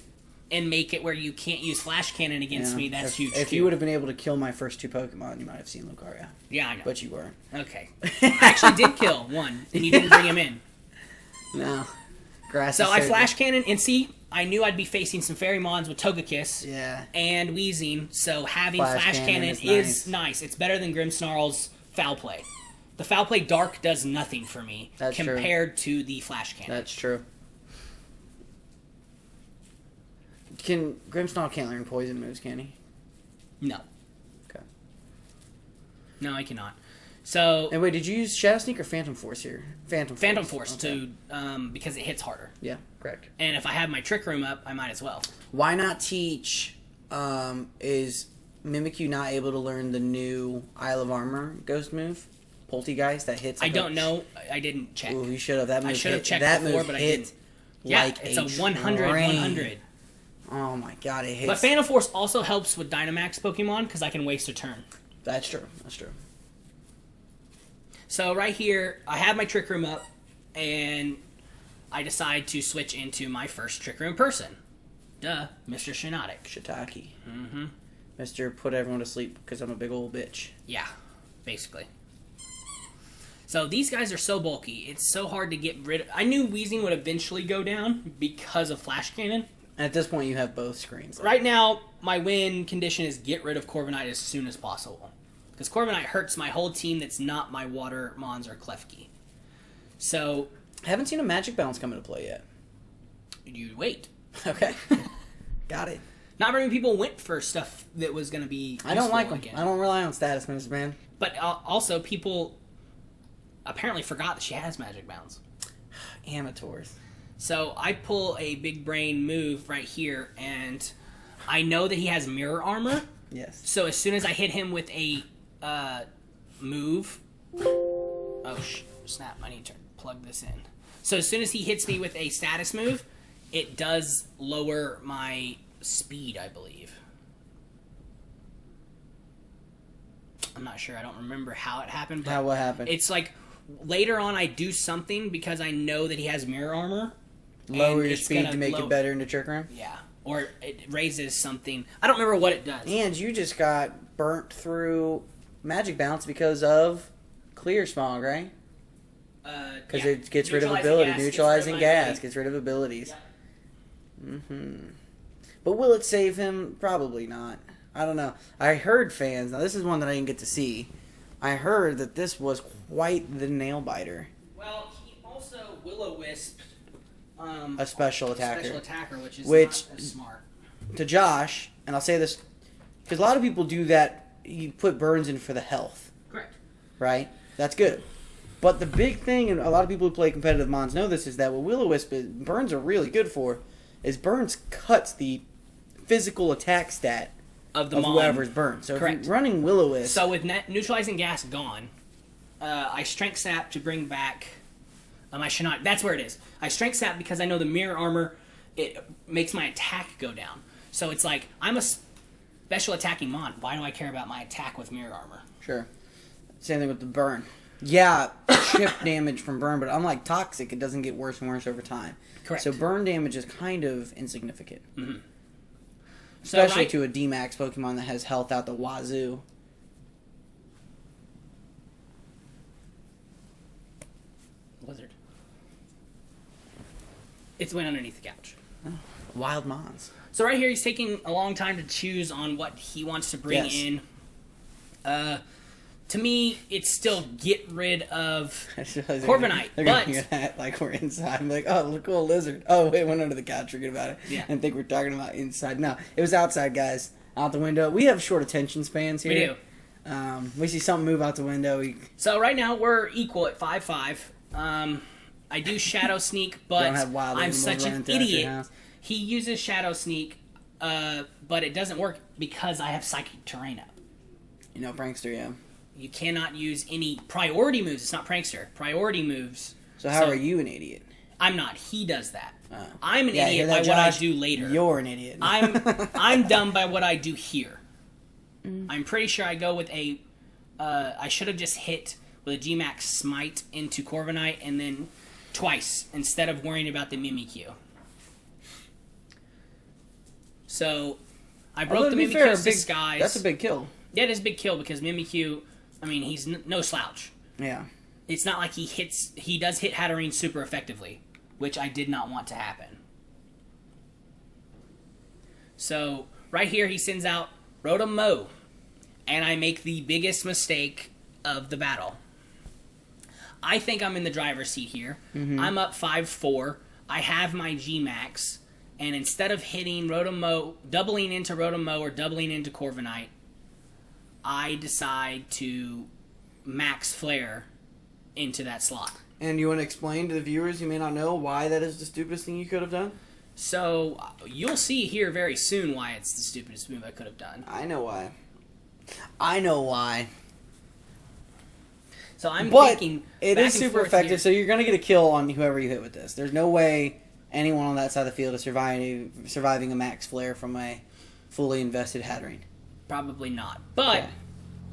and make it where you can't use Flash Cannon against me, that's huge. If you would have been able to kill my first two Pokemon, you might have seen Lucario. Yeah, I know. But you weren't. Okay. I actually did kill one, and you didn't bring him in. No. So I Flash Cannon, and see, I knew I'd be facing some Fairy Mons with Togekiss and Weezing, so having Flash Cannon is nice. It's better than Grimmsnarl's Foul Play. The Foul Play Dark does nothing for me compared to the Flash Cannon. That's true. Grimmsnarl can't learn poison moves, can he? No. Okay. No, I cannot. So. And wait, did you use Shadow Sneak or Phantom Force here? Phantom Force because it hits harder. Yeah, correct. And if I have my Trick Room up, I might as well. Why not teach? Is Mimikyu not able to learn the new Isle of Armor ghost move? Poltegeist that hits. Like I don't know. I didn't check. Ooh, you should have. That move I should have checked that before, but I didn't. Yeah, like it's a 100. Oh my god, it hits. But Phantom Force also helps with Dynamax Pokemon because I can waste a turn. That's true. That's true. So right here, I have my Trick Room up, and I decide to switch into my first Trick Room person. Duh, Mr. Shiitake. Mm-hmm. Mr. Put everyone to sleep because I'm a big old bitch. Yeah, basically. So these guys are so bulky. It's so hard to get rid of. I knew Weezing would eventually go down because of Flash Cannon. And at this point, you have both screens. Right now, my win condition is get rid of Corviknight as soon as possible. Because Corviknight hurts my whole team that's not my Water Mons or Klefki. So. I haven't seen a Magic Bounce come into play yet. You wait. Okay. Got it. Not very many people went for stuff that was going to be I don't like them. I don't rely on status moves, man. But also, people apparently forgot that she has Magic Bounce. Amateurs. So I pull a big brain move right here, and I know that he has Mirror Armor. Yes. So as soon as I hit him with a move... Oh, snap. I need to plug this in. So as soon as he hits me with a status move, it does lower my speed, I believe. I'm not sure. I don't remember how it happened. But what happened? It's like later on I do something because I know that he has Mirror Armor. Lower your speed to make it better into Trick Room? Yeah. Or it raises something. I don't remember what it does. And you just got burnt through Magic Bounce because of Clear Smog, right? Because it gets rid of ability. Neutralizing gas gets rid of abilities. Yeah. But will it save him? Probably not. I don't know. I heard fans, now this is one that I didn't get to see. I heard that this was quite the nail biter. Well, he also will-o-wisped a special attacker. Which is Which, not as smart. To Josh, and I'll say this, because a lot of people do that, you put burns in for the health. Correct. Right? That's good. But the big thing, and a lot of people who play competitive Mons know this, is that what will-o-wisp is, burns are really good for, is burns cuts the physical attack stat of whoever's burned. So Correct. if you're running will-o-wisp... So with neutralizing gas gone, I strength sap to bring back... I should not... That's where it is. I strength sap because I know the mirror armor, it makes my attack go down. So it's like, I'm a special attacking Mon. Why do I care about my attack with mirror armor? Sure. Same thing with the burn. Yeah, chip damage from burn, but unlike toxic, it doesn't get worse and worse over time. Correct. So burn damage is kind of insignificant. Mm-hmm. Especially to a D-Max Pokemon that has health out the wazoo. Lizard. It's went underneath the couch. Oh, wild Mons. So right here, he's taking a long time to choose on what he wants to bring in. To me, it's still get rid of Corviknight. They're going to hear that like we're inside. I'm like, oh, look, cool lizard. Oh, wait, went under the couch. Forget about it. Yeah. And think we're talking about inside. No, it was outside, guys. Out the window. We have short attention spans here. We do. We see something move out the window. So right now, we're equal at 5-5. I do Shadow Sneak, but I'm such an idiot. He uses Shadow Sneak, but it doesn't work because I have Psychic Terrain up. You know, Prankster, yeah. You cannot use any priority moves. It's not Prankster. Priority moves. So how are you an idiot? I'm not. He does that. Oh. I'm an idiot by what I do later. You're an idiot. I'm dumb by what I do here. I'm pretty sure I go with a... I should have just hit with a G-Max Smite into Corviknight and then twice instead of worrying about the Mimikyu. So, I broke the Mimikyu's disguise. That's a big kill. Yeah, it is a big kill because Mimikyu, I mean, he's no slouch. Yeah. It's not like he does hit Hatterene super effectively, which I did not want to happen. So, right here he sends out Rotom Mow, and I make the biggest mistake of the battle. I think I'm in the driver's seat here. Mm-hmm. I'm up 5-4. I have my G-Max, and instead of hitting Rotom Mow, doubling into Rotom Mow or doubling into Corviknight, I decide to max Flare into that slot. And you want to explain to the viewers who may not know why that is the stupidest thing you could have done? So, you'll see here very soon why it's the stupidest move I could have done. I know why. I know why. So I'm thinking it is super effective, here. So you're going to get a kill on whoever you hit with this. There's no way anyone on that side of the field is surviving a max Flare from a fully invested Hatterene. Probably not. But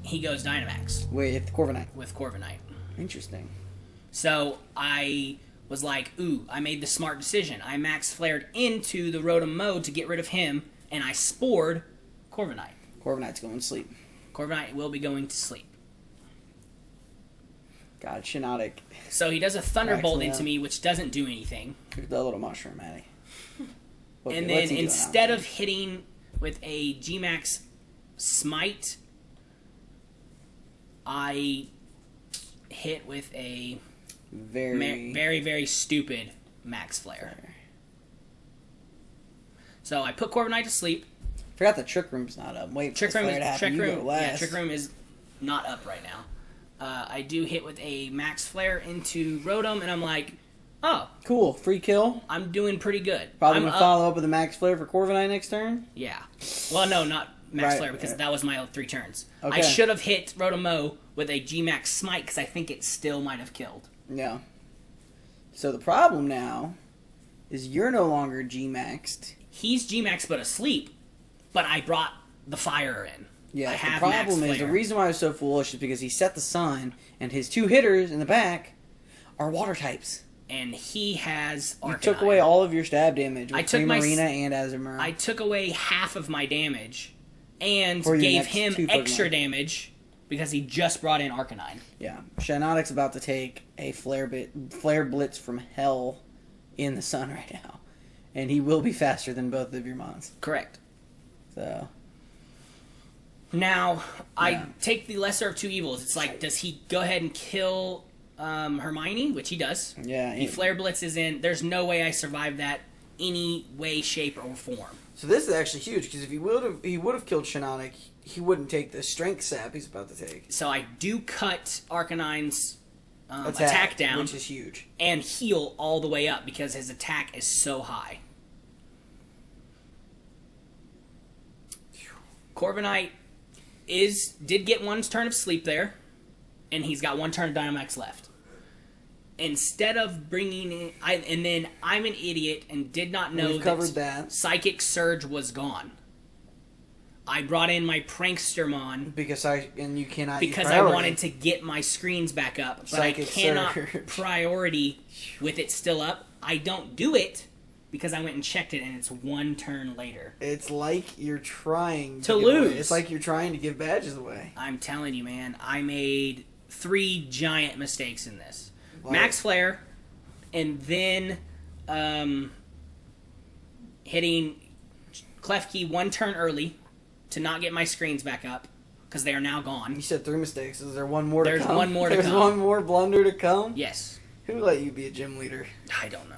he goes Dynamax. With Corviknight. With Corviknight. Interesting. So I was like, ooh, I made the smart decision. I max flared into the Rotom Mow to get rid of him, and I spored Corviknight. Corviknight's going to sleep. Corviknight will be going to sleep. God, Shiinotic. So he does a Thunderbolt into me, which doesn't do anything. The little mushroom, Maddie. Okay, and then instead of hitting with a G-Max Smite, I hit with a very, very stupid Max Flare. So I put Corviknight to sleep. Forgot the Trick Room's not up. Wait, Trick Room is not up right now. I do hit with a Max Flare into Rotom, and I'm like, oh. Cool. Free kill. I'm doing pretty good. Probably going to follow up with a Max Flare for Corviknight next turn? Yeah. Well, no, not Max Flare, because that was my 3 turns. Okay. I should have hit Rotom Mow with a G-Max Smite, because I think it still might have killed. Yeah. So the problem now is you're no longer G-Maxed. He's G-Maxed but asleep, but I brought the fire in. Yeah, the problem is, the reason why I was so foolish is because he set the sun, and his 2 hitters in the back are water types. And he has Arcanine. You took away all of your stab damage with Primarina and Azumarill. I took away half of my damage, and gave him extra damage, because he just brought in Arcanine. Yeah, Shiinotic's about to take a Flare Blitz from hell in the sun right now. and he will be faster than both of your mons. Correct. So now I take the lesser of two evils. It's like, does he go ahead and kill Hermione, which he does? Yeah. He flare blitzes in. There's no way I survive that any way, shape, or form. So this is actually huge because if he would have killed Shiinotic, he wouldn't take the strength sap he's about to take. So I do cut Arcanine's attack down, which is huge, and heal all the way up because his attack is so high. Corviknight did get one turn of sleep there, and he's got one turn of Dynamax left. Instead of bringing in, and then I'm an idiot and did not know that Psychic Surge was gone. I brought in my Prankstermon because I wanted to get my screens back up, but Psychic I cannot Surge. Priority with it still up. I don't do it because I went and checked it, and it's one turn later. It's like you're trying to lose. It's like you're trying to give badges away. I'm telling you, man. I made 3 giant mistakes in this. Max Flare, and then hitting Klefki one turn early to not get my screens back up because they are now gone. You said 3 mistakes. Is there one more to come? There's one more to come. There's one more blunder to come? Yes. Who let you be a gym leader? I don't know.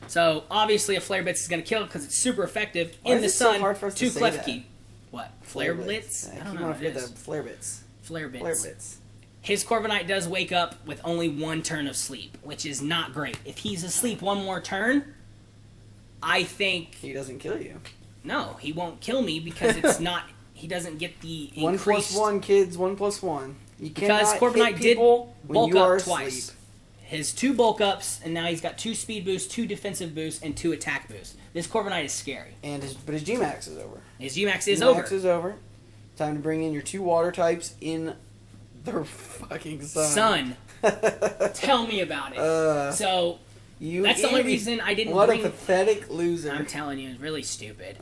So, obviously, a Flare Blitz is going to kill because it's super effective in the sun. So hard for us to say Klefki. What? Flare Blitz? I don't know what it is. Flare Blitz. Flare Blitz. Flare Blitz. His Corviknight does wake up with only one turn of sleep, which is not great. If he's asleep one more turn, I think... He doesn't kill you. No, he won't kill me because it's not... He doesn't get the increased... 1+1, kids. 1+1. You because Corviknight did bulk up twice. Asleep. His 2 bulk ups, and now he's got 2 speed boosts, 2 defensive boosts, and 2 attack boosts. This Corviknight is scary. But his G-Max is over. His G-Max is over. G-Max is over. Time to bring in your 2 water types in... The fucking sun. Tell me about it. So, that's the only reason I didn't bring... What a pathetic loser. I'm telling you, it's really stupid.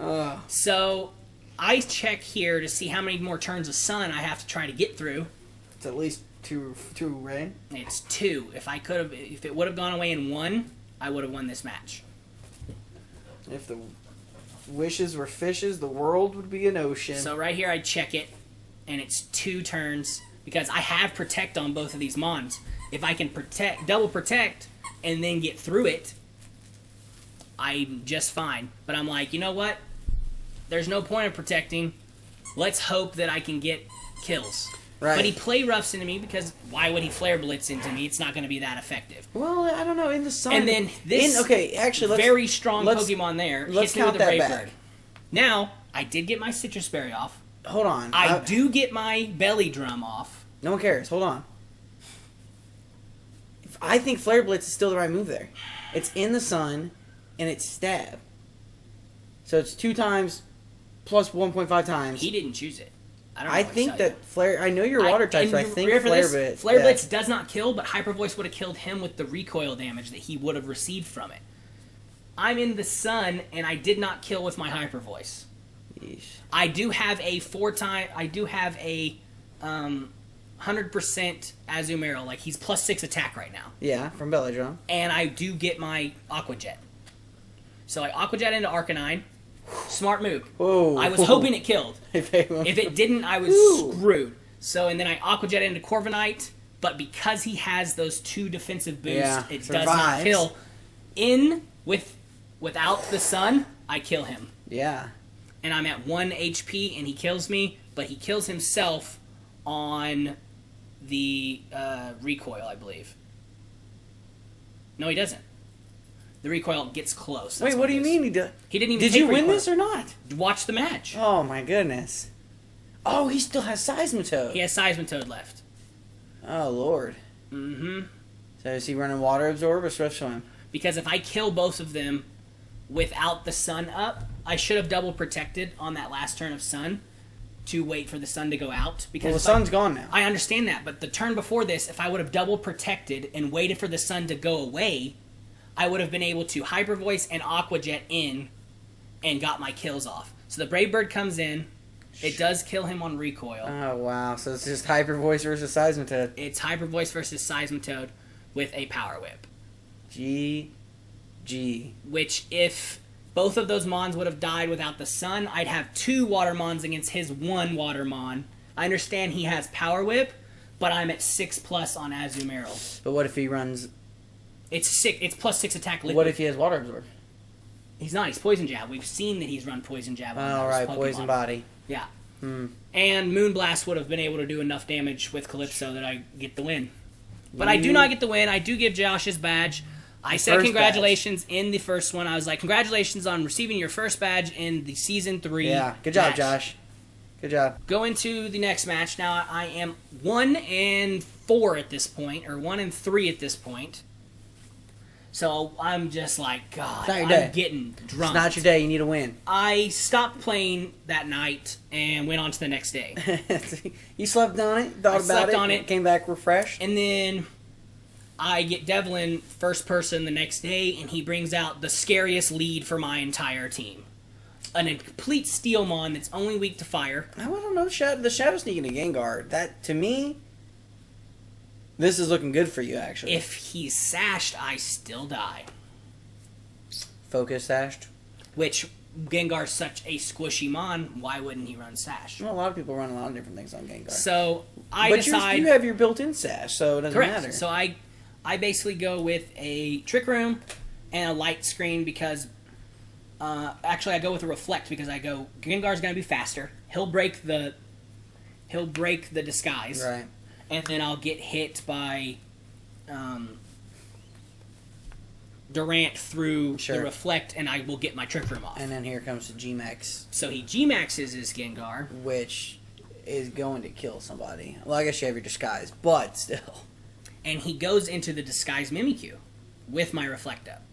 So, I check here to see how many more turns of sun I have to try to get through. It's at least 2, right? It's 2. If it would have gone away in 1, I would have won this match. If the wishes were fishes, the world would be an ocean. So, right here I check it, and it's 2 turns... Because I have Protect on both of these Mons. If I can double protect, and then get through it, I'm just fine. But I'm like, you know what? There's no point in protecting. Let's hope that I can get kills. Right. But he play roughs into me because why would he Flare Blitz into me? It's not going to be that effective. Well, I don't know. In the sun. And then this very strong Pokemon there hits me with a Brave Bird. Now, I did get my Citrus Berry off. Hold on. I do get my Belly Drum off. No one cares. Hold on. I think Flare Blitz is still the right move there. It's in the sun, and it's stab. So it's 2 times plus 1.5 times. He didn't choose it. I think that Flare... I know you're water type, but I think Flare Blitz... Flare Blitz does not kill, but Hyper Voice would have killed him with the recoil damage that he would have received from it. I'm in the sun, and I did not kill with my Hyper Voice. Yeesh. I do have a 100% Azumarill. Like, he's +6 attack right now. Yeah, from Belly Drum. And I do get my Aqua Jet. So I Aqua Jet into Arcanine. Smart move. Whoa. I was hoping it killed. If it didn't, I was screwed. So, and then I Aqua Jet into Corviknight. But because he has those 2 defensive boosts, it does not kill. Without the sun, I kill him. Yeah. And I'm at 1 HP, and he kills me. But he kills himself on the recoil, I believe. No, he doesn't. The recoil gets close. Wait, what do you mean he did? He didn't even Did you win this or not? Watch the match. Oh, my goodness. Oh, he still has Seismitoad. He has Seismitoad left. Oh, Lord. Mm-hmm. So is he running Water Absorb or Swift Swim? Because if I kill both of them without the sun up, I should have double protected on that last turn of sun to wait for the sun to go out. Because the sun's gone now. I understand that, but the turn before this, if I would have double protected and waited for the sun to go away, I would have been able to Hyper Voice and Aqua Jet in and got my kills off. So the Brave Bird comes in. It does kill him on recoil. Oh, wow. So it's just Hyper Voice versus Seismitoad. It's Hyper Voice versus Seismitoad with a Power Whip. GG. Gee. Which, if both of those Mons would have died without the sun, I'd have 2 Water Mons against his 1 Water Mon. I understand he has Power Whip, but I'm at 6+ on Azumarill. But what if he runs... It's +6 attack liquid. What if he has Water Absorb? He's not. He's Poison Jab. We've seen that he's run Poison Jab on Oh, those right. Pokemon. Poison Body. Yeah. Hmm. And Moonblast would have been able to do enough damage with Calypso that I get the win. But I do not get the win. I do give Josh his badge. I said First congratulations in the first one. I was like, congratulations on receiving your first badge in the Season 3 Yeah. Good job, match. Josh. Good job. Go into the next match. Now, I am 1-4 at this point, or 1-3 at this point. So I'm just like, God, not your I'm day. getting drunk. It's not your day. You need a win. I stopped playing that night and went on to the next day. You slept on it, thought about slept it, on it. came back refreshed. And then I get Devlin first person the next day, and he brings out the scariest lead for my entire team. A complete Steel Mon that's only weak to fire. I don't know. The Shadow Sneak into Gengar. That, to me, this is looking good for you, actually. If he's sashed, I still die. Focus Sashed. Which, Gengar's such a squishy Mon, why wouldn't he run Sash? Well, a lot of people run a lot of different things on Gengar. So, I but decide... you have your built-in Sash, so it doesn't Correct. matter. So I basically go with a Trick Room and a Light Screen because... actually, I go with a Reflect because I go, Gengar's going to be faster. He'll break the disguise. Right. And then I'll get hit by Durant through the Reflect, and I will get my Trick Room off. And then here comes the G-Max. So he G-Maxes his Gengar. Which is going to kill somebody. Well, I guess you have your disguise, but still. And he goes into the Disguise Mimikyu with my Reflect up.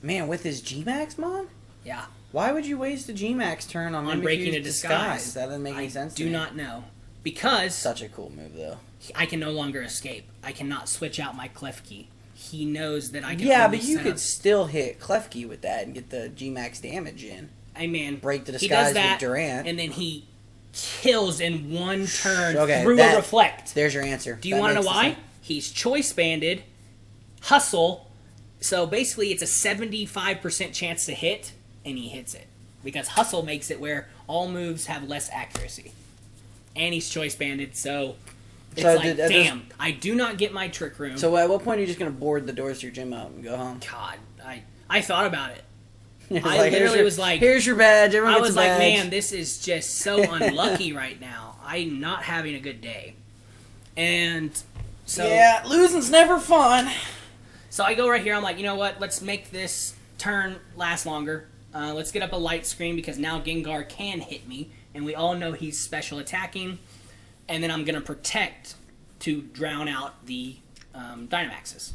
Man, with his G-Max, Mon? Yeah. Why would you waste the G-Max turn on breaking a disguise? That doesn't make any sense to me. I do not know. Because... Such a cool move, though. I can no longer escape. I cannot switch out my Klefki. He knows that I can Yeah, only but you set could up- still hit Klefki with that and get the G-Max damage in. Hey, man. Break the he disguise does that, with Durant. and then he kills in one turn Okay, through a Reflect. There's your answer. Do you want to know why? He's Choice Banded, Hustle, so basically it's a 75% chance to hit, and he hits it. Because Hustle makes it where all moves have less accuracy. And he's Choice Banded, so it's like, damn, I do not get my Trick Room. So at what point are you just going to board the doors to your gym out and go home? God, I thought about it. I literally was like... Here's your badge, everyone I gets was a badge. like, man, this is just so unlucky right now. I'm not having a good day. And so... Yeah, losing's never fun. So I go right here, I'm like, you know what, let's make this turn last longer. Let's get up a Light Screen because now Gengar can hit me. And we all know he's special attacking. And then I'm going to Protect to drown out the Dynamaxes.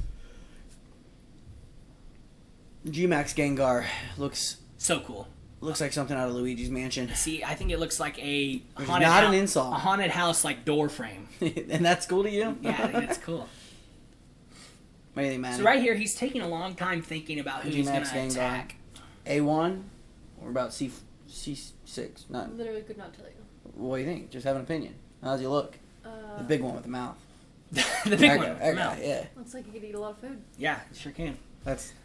G-Max Gengar looks So cool. Looks like something out of Luigi's Mansion. See, I think it looks like a an insult. A haunted house like door frame. And that's cool to you? Yeah, I think that's cool. What do you think, Maddie? So right here, he's taking a long time thinking about who he's going to attack. A1 or about C6? Not. Literally could not tell you. What do you think? Just have an opinion. How's he look? The big one with the mouth. The big one with the mouth. Yeah. Looks like he could eat a lot of food. Yeah, he sure can.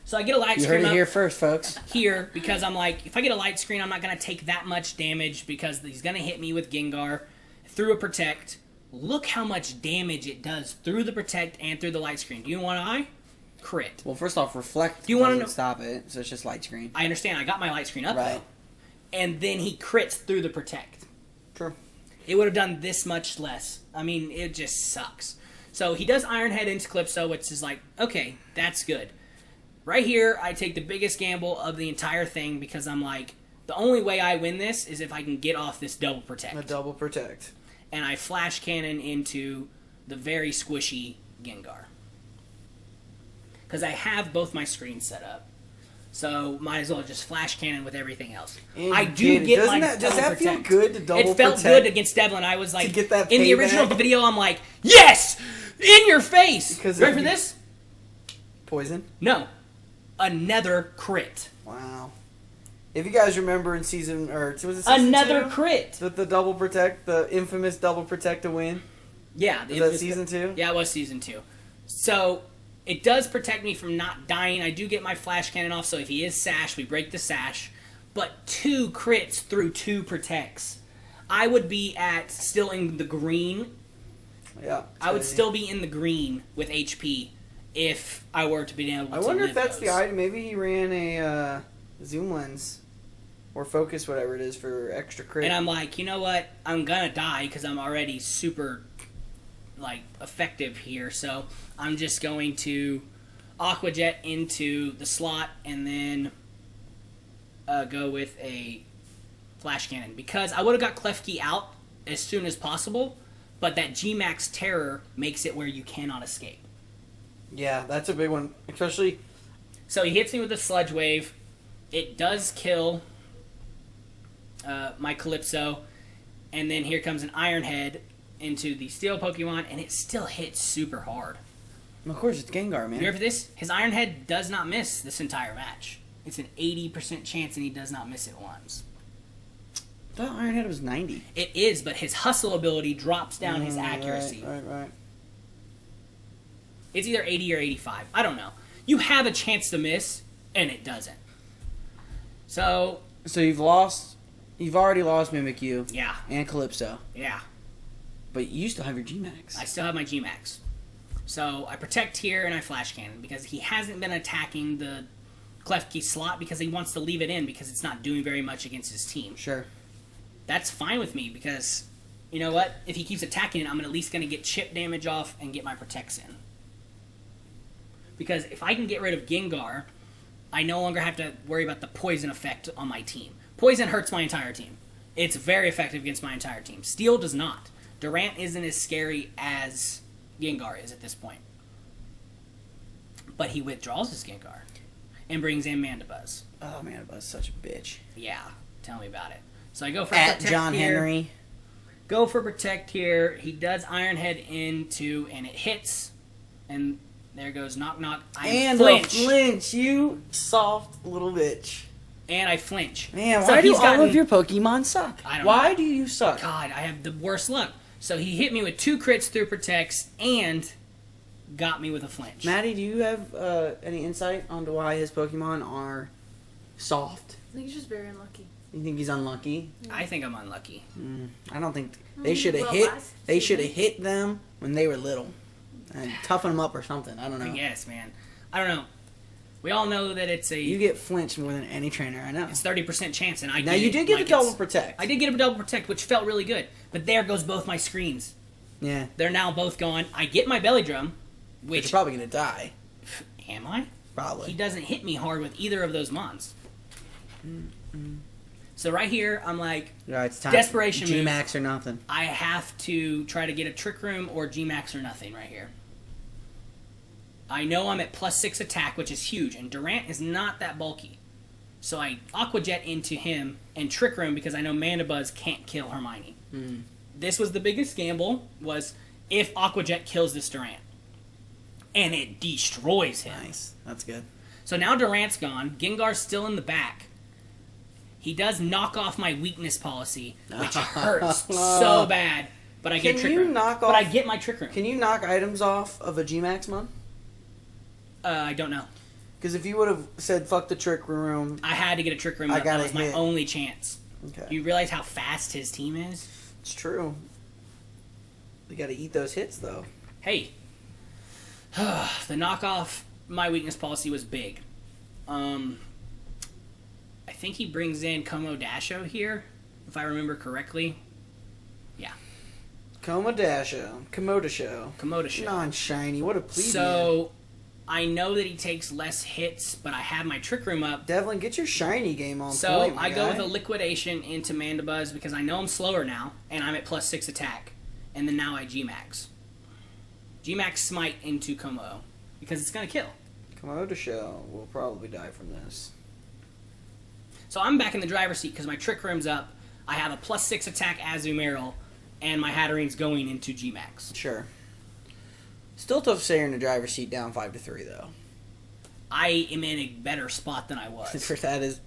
So I get a light screen. You heard it here first, folks. Here, because I'm like, if I get a light screen, I'm not going to take that much damage because he's going to hit me with Gengar through a Protect. Look how much damage it does through the Protect and through the light screen. Do you want an eye? Crit. Well, first off, Reflect Do you want to stop it, so it's just light screen. I understand. I got my light screen up, though. And then he crits through the Protect. True. It would have done this much less. I mean, it just sucks. So he does Iron Head into Calypso, which is like, okay, that's good. Right here, I take the biggest gamble of the entire thing because I'm like, the only way I win this is if I can get off this double Protect. A double Protect. And I Flash Cannon into the very squishy Gengar. Because I have both my screens set up. So might as well just Flash Cannon with everything else. And I do get my double Does that Protect. feel good to double It felt Protect? good against Devlin. I was like, to get that in the payback? original video, I'm like, yes! In your face! Ready for this? Poison? No. Another crit. Wow. If you guys remember in season, or was it season Another 2? crit. The double Protect, the infamous double Protect to win? Yeah. Was that season 2? Yeah, it was season 2. So, It does protect me from not dying. I do get my flash cannon off, so if he is sash, we break the sash. But 2 crits through 2 protects. I would be still in the green. Yeah. I would still be in the green with HP if I were to be able to I wonder if live that's those. the item. Maybe he ran a zoom lens or focus, whatever it is, for extra crit. And I'm like, you know what? I'm gonna die because I'm already super, effective here. So I'm just going to Aqua Jet into the slot and then go with a Flash Cannon. Because I would have got Klefki out as soon as possible, but that G-Max Terror makes it where you cannot escape. Yeah, that's a big one. Especially... So he hits me with a Sludge Wave. It does kill my Calypso. And then here comes an Iron Head into the Steel Pokemon, and it still hits super hard. Of course, it's Gengar, man. You ready for this? His Iron Head does not miss this entire match. It's an 80% chance, and he does not miss it once. I thought Iron Head was 90. It is, but his Hustle ability drops down his accuracy. Right. It's either 80 or 85. I don't know. You have a chance to miss, and it doesn't. So you've already lost Mimikyu. Yeah. And Calypso. Yeah. But you still have your G-Max. I still have my G-Max. So I protect here and I Flash Cannon because he hasn't been attacking the Klefki slot because he wants to leave it in because it's not doing very much against his team. Sure. That's fine with me because, you know what? If he keeps attacking it, I'm at least going to get chip damage off and get my protects in. Because if I can get rid of Gengar, I no longer have to worry about the poison effect on my team. Poison hurts my entire team. It's very effective against my entire team. Steel does not. Durant isn't as scary as Gengar is at this point. But he withdraws his Gengar and brings in Mandibuzz. Oh, Mandibuzz, such a bitch. Yeah, tell me about it. So I go for At Protect John here. Henry. Go for Protect here. He does Iron Head into, and it hits. And there goes Knock Knock. I flinch. A flinch, you soft little bitch. And I flinch. Man, So why do he's all gotten- of your Pokemon suck? I don't Why know. do you suck? God, I have the worst luck. So he hit me with 2 crits through Protects and got me with a flinch. Maddie, do you have any insight onto why his Pokemon are soft? I think he's just very unlucky. You think he's unlucky? I think I'm unlucky. I don't think they should have Well, hit. last They should season- have hit them when they were little, and toughen them up or something. I don't know. Yes, man. I don't know. We all know that it's You get flinched more than any trainer I know. it's 30% chance, and I Now get you it did get like a double it's- protect. I did get a double protect, which felt really good. But there goes both my screens. Yeah, They're now both gone. I get my belly drum, but which you're probably gonna die. am I? Probably. He doesn't hit me hard with either of those mons. So right here, I'm like, Yeah, it's time. Desperation move. G-Max or nothing. I have to try to get a Trick Room or G-Max or nothing right here. I know I'm at +6 attack, which is huge, and Durant is not that bulky. So I Aqua Jet into him and Trick Room because I know Mandibuzz can't kill Hermione. This was the biggest gamble, was if Aqua Jet kills this Durant. And it destroys him. Nice. That's good. So now Durant's gone. Gengar's still in the back. He does knock off my weakness policy, which hurts so bad. But I get Can Trick you Room. knock But I off- get my Trick Room. Can you knock items off of a G-Max mon? I don't know. Because if you would have said "fuck the trick room," I had to get a Trick Room. I That gotta was my hit. only chance. okay, You realize how fast his team is? it's true. You got to eat those hits though. Hey, the knockoff my weakness policy was big. I think he brings in Como Dasho here, if I remember correctly. Yeah, Komodasho, Komodasho. non-shiny. What a plebeian. So I know that he takes less hits, but I have my Trick Room up. Devlin, get your shiny game on So point, my I go guy. with a Liquidation into Mandibuzz because I know I'm slower now, and I'm at +6 attack. And then now I G-Max. G-Max Smite into Como because it's going to kill. Komodasho will probably die from this. So I'm back in the driver's seat because my Trick Room's up. I have a +6 attack Azumarill, and my Hatterene's going into G-Max. Sure. Still tough to say you're in the driver's seat down 5-3 though. I am in a better spot than I was.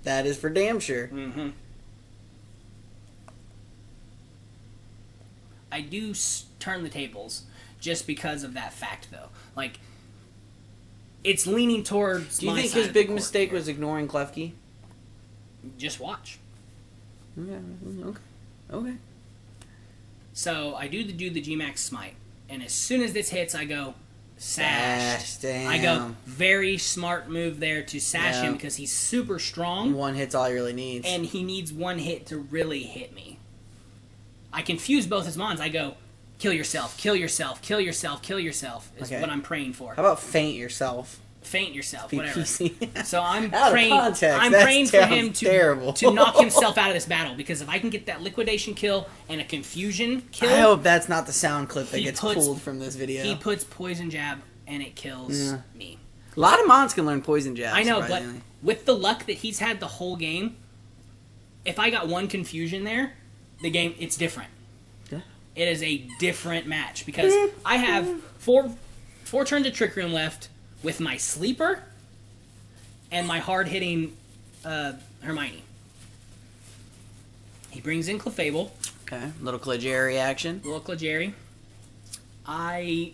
that is for damn sure. Mm-hmm. I do turn the tables just because of that fact, though. Like, it's leaning towards. Do you my think side his of the big court mistake here. was ignoring Klefki? Just watch. Yeah, okay. So I do the G-Max Smite, and as soon as this hits, I go sash. Damn. I go very smart move there to sash Yeah. him because he's super strong, One hit's all he really needs. and he needs one hit to really hit me. I confuse both his mons. I go, kill yourself, kill yourself, kill yourself, kill yourself is Okay. what I'm praying for. How about feint yourself? Faint yourself, Be whatever. PC. So I'm Out of praying. context, I'm that praying for sounds him terrible. to knock himself out of this battle because if I can get that liquidation kill and a confusion kill, I hope that's not the sound clip that He gets puts- pulled from this video. he puts poison jab and it kills Yeah. me. A lot of mons can learn poison jabs. I know, but surprisingly. with the luck that he's had the whole game, if I got one confusion there, the game it's different. Yeah. It is a different match because I have four turns of Trick Room left with my sleeper and my hard hitting Hermione. He brings in Clefable, Okay, little Clegere action. little Jerry. I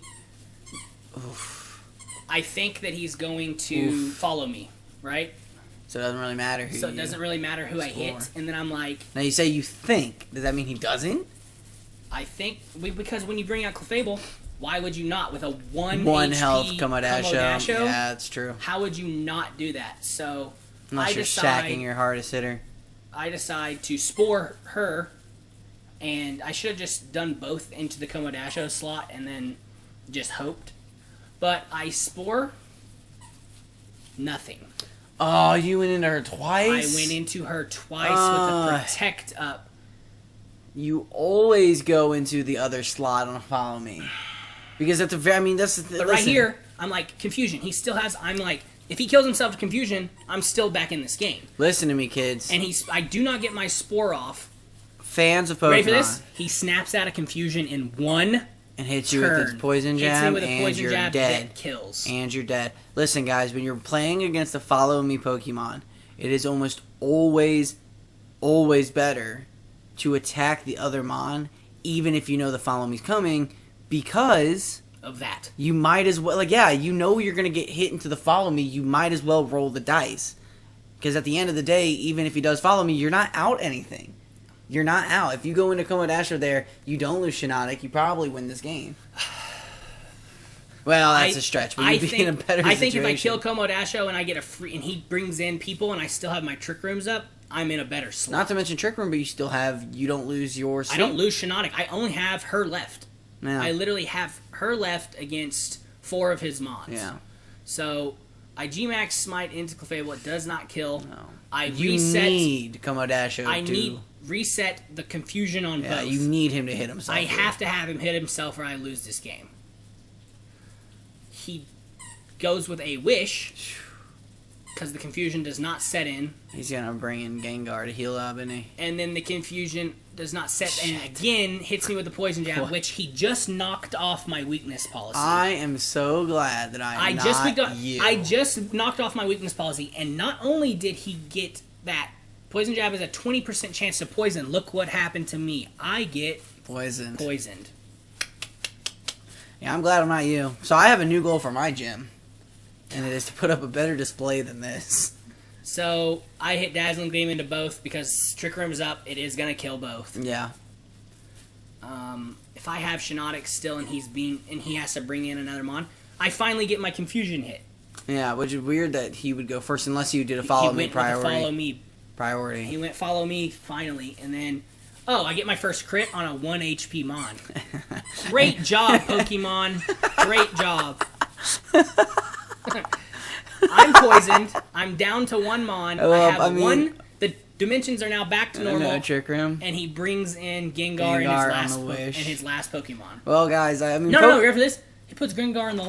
think that he's going to follow me, right? So it doesn't really matter who So it you doesn't really matter who I hit, score. and then I'm like, Now you say you think. Does that mean he doesn't? I think because when you bring out Clefable, why would you not with a one One HP health Komodasho. Komodasho? Yeah, that's true. How would you not do that? So Unless I you're decide, shacking your hardest hitter. I decide to spore her, and I should have just done both into the Komodasho slot and then just hoped. But I spore nothing. Oh, you went into her twice? I went into her twice with a protect up. You always go into the other slot on a follow me. Because at the very, I mean, that's the But right here, I'm like, confusion. He still has, I'm like, if he kills himself to confusion, I'm still back in this game. Listen to me, kids. And I do not get my spore off. Fans of Pokemon. Ready for this? He snaps out of confusion in one and hits you turn. with its poison Hits me jab, with a and poison you're jab dead. that kills. And you're dead. Listen, guys, when you're playing against a follow me Pokemon, it is almost always better to attack the other Mon, even if you know the follow me's coming, because Of that. you might as well, you know you're going to get hit into the follow me, you might as well roll the dice. Because at the end of the day, even if he does follow me, you're not out anything. You're not out. If you go into Komodasho there, you don't lose Shiinotic, you probably win this game. Well, that's a stretch, but you'd be in a better I situation. think if I kill Komodasho and I get a free, and he brings in people and I still have my Trick Rooms up, I'm in a better slot. Not to mention Trick Room, but you don't lose your sleep. I don't lose Shiinotic. I only have her left. Yeah. I literally have her left against 4 of his mons. Yeah. So I G-Max Smite into Clefable. It does not kill. No. I You reset. need Komodasho I to... need reset the confusion on Yeah, both. you need him to hit himself. I have to have him hit himself or I lose this game. He goes with a wish because the confusion does not set in, He's going to bring in Gengar to heal up, isn't he? and then the confusion does not set in again, hits me with the poison jab, What? which he just knocked off my weakness policy. I am so glad that I'm not you. I just knocked off my weakness policy, and not only did he get that poison jab is a 20% chance to poison. Look what happened to me. I get Poisoned. poisoned. Yeah, I'm glad I'm not you. So I have a new goal for my gym, and it is to put up a better display than this. So I hit Dazzling Gleam into both because Trick Room's up. It is gonna kill both. Yeah. If I have Shiinotic still and he has to bring in another mon, I finally get my confusion hit. Yeah, which is weird that he would go first unless you did a follow he me went priority. With a follow me. Priority. He went follow me finally, and then I get my first crit on a 1 HP mon. Great job, Pokemon. Great job. I'm poisoned. I'm down to 1 mon. I have one. The dimensions are now back to normal. No Trick Room. And he brings in Gengar, Gengar in on the wish. his last Pokemon. Well, guys, I mean... No, you ready for this? He puts Gengar in the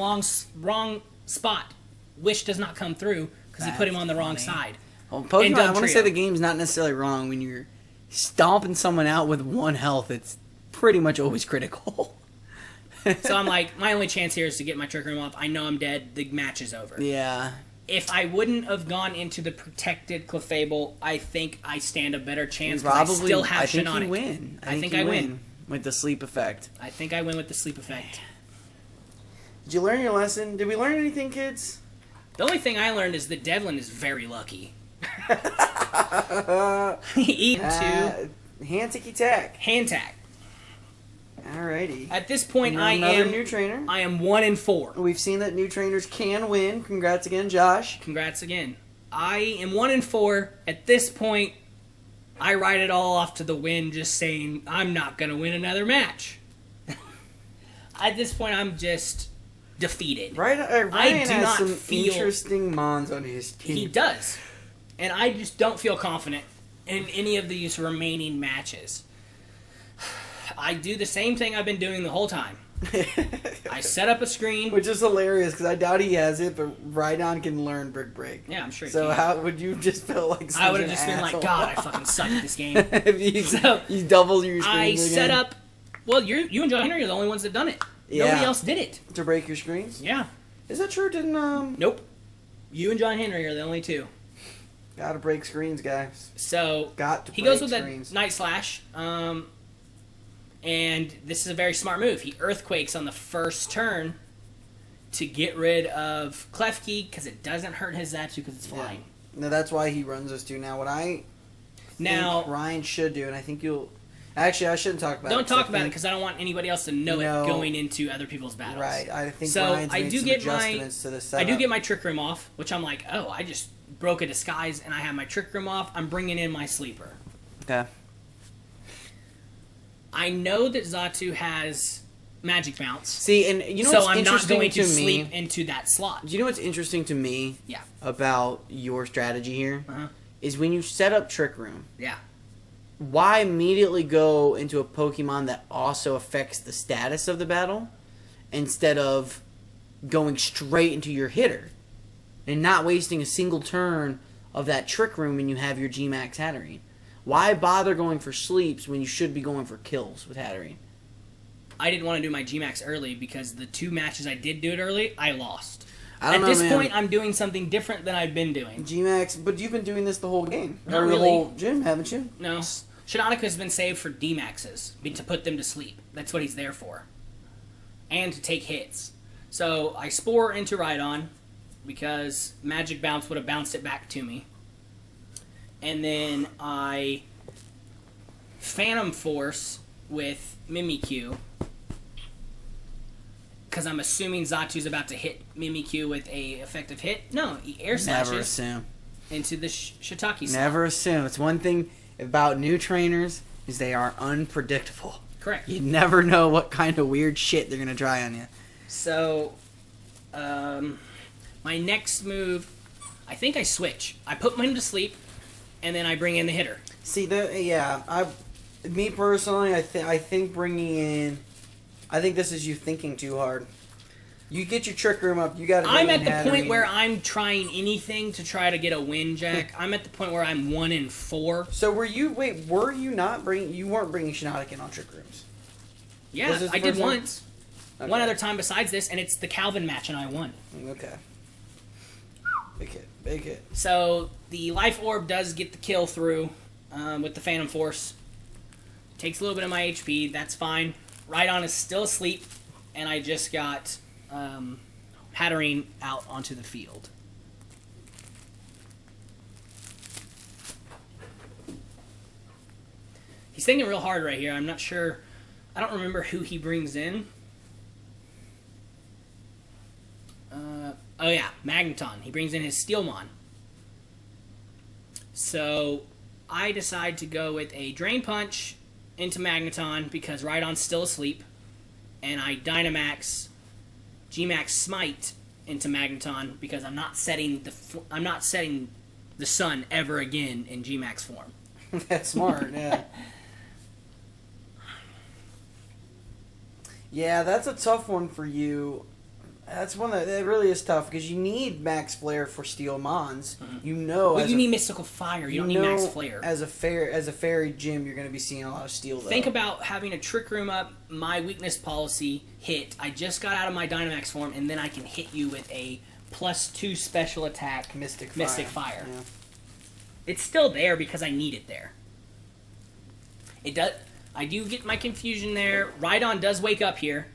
wrong spot. Wish does not come through because he put him on the wrong side. Well, Pokemon, And I want to Dugtrio. say the game's not necessarily wrong. When you're stomping someone out with 1 health, it's pretty much always critical. So I'm like, my only chance here is to get my Trick Room off. I know I'm dead. The match is over. Yeah. If I wouldn't have gone into the protected Clefable, I think I stand a better chance. 'Cause Probably. I still have I think Shiinotic. you win. I think you I win. with the sleep effect. I think I win with the sleep effect. Did you learn your lesson? Did we learn anything, kids? The only thing I learned is that Devlin is very lucky. He into hand ticky tack. hand tack. Alrighty. At this point, I Another am new trainer. I am 1-4. We've seen that new trainers can win. Congrats again, Josh. Congrats again. I am 1-4. At this point, I write it all off to the wind, just saying I'm not gonna win another match. At this point, I'm just defeated. Ryan do has not some feel- interesting mons on his team. He does. And I just don't feel confident in any of these remaining matches. I do the same thing I've been doing the whole time. I set up a screen. Which is hilarious because I doubt he has it, but Rhydon can learn Brick Break. Yeah, I'm sure he So can. how would you just feel like such I would have an just been like, asshole? God, I fucking suck at this game. If you, So, you double your screens I again set up... Well, you and John Henry are the only ones that done it. Yeah. Nobody else did it. to break your screens? Yeah. Is that true? Didn't Nope. You and John Henry are the only two. Gotta break screens, guys. So Got to he break goes with screens. a Night Slash, and this is a very smart move. He Earthquakes on the first turn to get rid of Klefki because it doesn't hurt his Zapsu because it's flying. No, that's why he runs us to now. What I Now, think Ryan should do, and I think you'll... Actually, I shouldn't talk about it. don't 'cause I talk about it think- because I don't want anybody else to know No. it going into other people's battles. Right, I think So, Ryan's I made do some get my- adjustments to the I setup. do get my Trick Room off, which I'm like, oh, I just broke a disguise and I have my Trick Room off. I'm bringing in my Sleeper. Okay. I know that Xatu has Magic Bounce. See, and you know So what's I'm not interesting going to me? sleep into that slot. Do you know what's interesting to me Yeah. about your strategy here? Uh-huh. Is when you set up Trick Room, Yeah. why immediately go into a Pokemon that also affects the status of the battle instead of going straight into your hitter and not wasting a single turn of that Trick Room when you have your G-Max Hatterene? Why bother going for sleeps when you should be going for kills with Hatterene? I didn't want to do my G-Max early because the two matches I did do it early, I lost. I don't At know, this man. point, I'm doing something different than I've been doing. G-Max, but you've been doing this the whole game. Not or really. the whole gym, haven't you? No. Shadonika's been saved for D-Maxes, to put them to sleep. That's what he's there for. And to take hits. So I Spore into Rhydon because Magic Bounce would have bounced it back to me. And then I Phantom Force with Mimikyu. Because I'm assuming Zatu's about to hit Mimikyu with a effective hit. No, he air Never slashes assume. into the Shiitake slot. Never assume. It's one thing about new trainers is they are unpredictable. Correct. You never know what kind of weird shit they're gonna try on you. So, my next move, I think I switch. I put him to sleep, and then I bring in the hitter. See, me personally, I think bringing in, I think this is you thinking too hard. You get your Trick Room up. You got to. I'm at the point where I'm trying anything to try to get a win, Jack. I'm at the point where I'm 1-4. So were you not bringing? You weren't bringing Shiinotic in on Trick Rooms. Yeah, Was this the I did first time? once. Okay. One other time besides this, and it's the Calvin match, and I won. Okay. Big hit. Big hit. So the Life Orb does get the kill through with the Phantom Force. Takes a little bit of my HP. That's fine. Rhydon is still asleep, and I just got Hatterene out onto the field. He's thinking real hard right here. I'm not sure. I don't remember who he brings in. Oh yeah, Magneton. He brings in his Steelmon. So I decide to go with a Drain Punch into Magneton because Rhydon's still asleep, and I Dynamax G-Max Smite into Magneton because I'm not setting the sun ever again in G-Max form. That's smart. Yeah. Yeah, that's a tough one for you. That's one that really is tough because you need Max Flare for Steel Mons. Mhm. You know, Well, as you a- need Mystical Fire. You don't need Max Flare. As a fairy gym, you're going to be seeing a lot of Steel. Though. Think about having a Trick Room up, my weakness policy hit. I just got out of my Dynamax form, and then I can hit you with a +2 special attack Mystic Fire. Yeah. It's still there because I need it there. It does. I do get my confusion there. Rhydon does wake up here,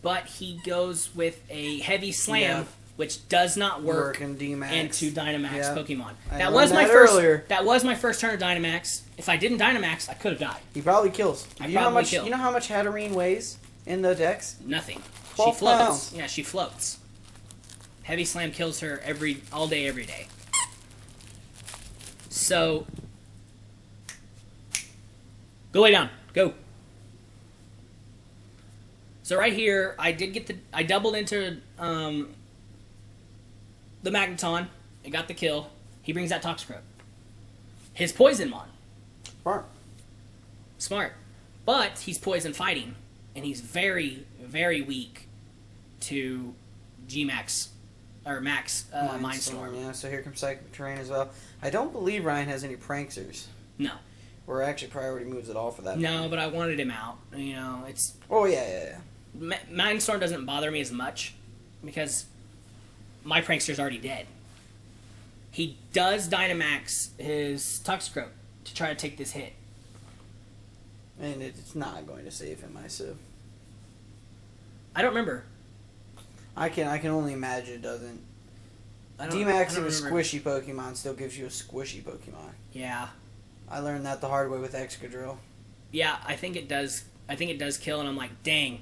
but he goes with a heavy slam which does not work in D-Max. into Dynamax Yeah. Pokemon. I That learned was my that first. earlier. That was my first turn of Dynamax. If I didn't Dynamax, I could have died. He probably kills. I You know how probably much? kill. You know how much Hatterene weighs in the dex? Nothing. She 12 floats. pounds. Yeah, she floats. Heavy Slam kills her all day, every day. So, go lay down. Go. So right here, I doubled into the Magneton. I got the kill. He brings that Toxicroak. His Poisonmon. Smart. Smart. But he's poison fighting, and he's very, very weak to G-Max, or Max Mindstorm. Yeah, so here comes Psychic Terrain as well. I don't believe Ryan has any Pranksters. No. Or actually priority moves at all for that. No, but I wanted him out. You know, it's... Oh, yeah. Mindstorm doesn't bother me as much, because my Prankster's already dead. He does Dynamax his Toxicroak to try to take this hit. And it's not going to save him, I assume. I don't remember. I can only imagine it doesn't. I D-Max don't of a remember. squishy Pokemon still gives you a squishy Pokemon. Yeah. I learned that the hard way with Excadrill. Yeah, I think it does. I think it does kill, and I'm like, dang.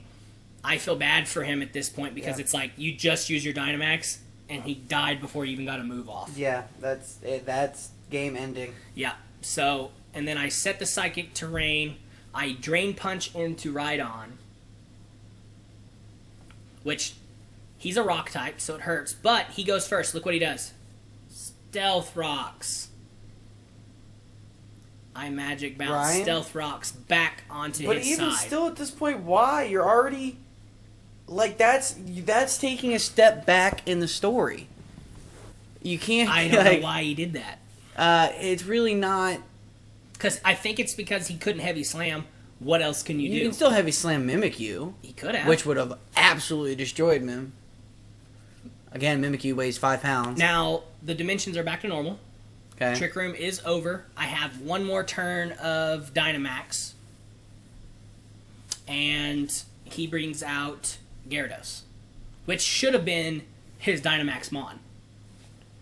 I feel bad for him at this point, because it's like, you just use your Dynamax, and he died before you even got a move off. Yeah, that's game ending. Yeah. So, and then I set the Psychic Terrain. I Drain Punch into Rhydon, which he's a rock type, so it hurts. But he goes first. Look what he does. Stealth Rocks. I Magic Bounce Ryan? Stealth Rocks back onto But his even side. still at this point, why? You're already... Like, that's taking a step back in the story. You can't... I don't know why he did that. It's really not... Because I think it's because he couldn't Heavy Slam. What else can you do? You can still Heavy Slam Mimikyu. He could have. Which would have absolutely destroyed Mim. Again, Mimikyu weighs 5 pounds. Now, the dimensions are back to normal. Okay. Trick Room is over. I have one more turn of Dynamax. And he brings out Gyarados. Which should have been his Dynamax Mon.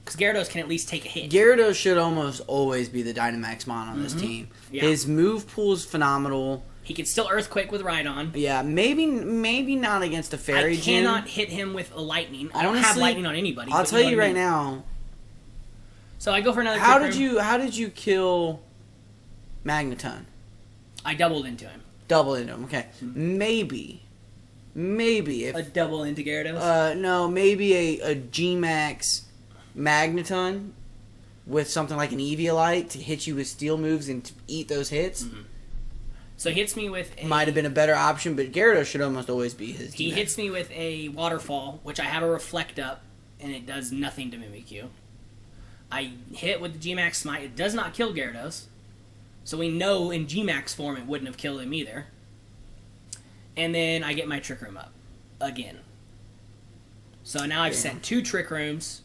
Because Gyarados can at least take a hit. Gyarados should almost always be the Dynamax Mon on this team. Yeah. His move pool is phenomenal. He can still Earthquake with Rhydon. Yeah, maybe not against a Fairy I Gym. cannot hit him with a Lightning. I don't have Honestly, Lightning on anybody. I'll but tell know you what I right mean. now. So I go for another How Trick did you kill Magneton? I doubled into him. Double into him. Okay, maybe if A double into Gyarados? no, maybe a G-Max Magneton with something like an Eviolite to hit you with steel moves and to eat those hits. So he hits me with a... Might have been a better option, but Gyarados should almost always be his. He G-Max. hits me with a Waterfall, which I have a Reflect Up, and it does nothing to Mimikyu. I hit with the G-Max Smite. It does not kill Gyarados. So we know in G-Max form it wouldn't have killed him either. And then I get my Trick Room up. Again. So now I've set 2 Trick Rooms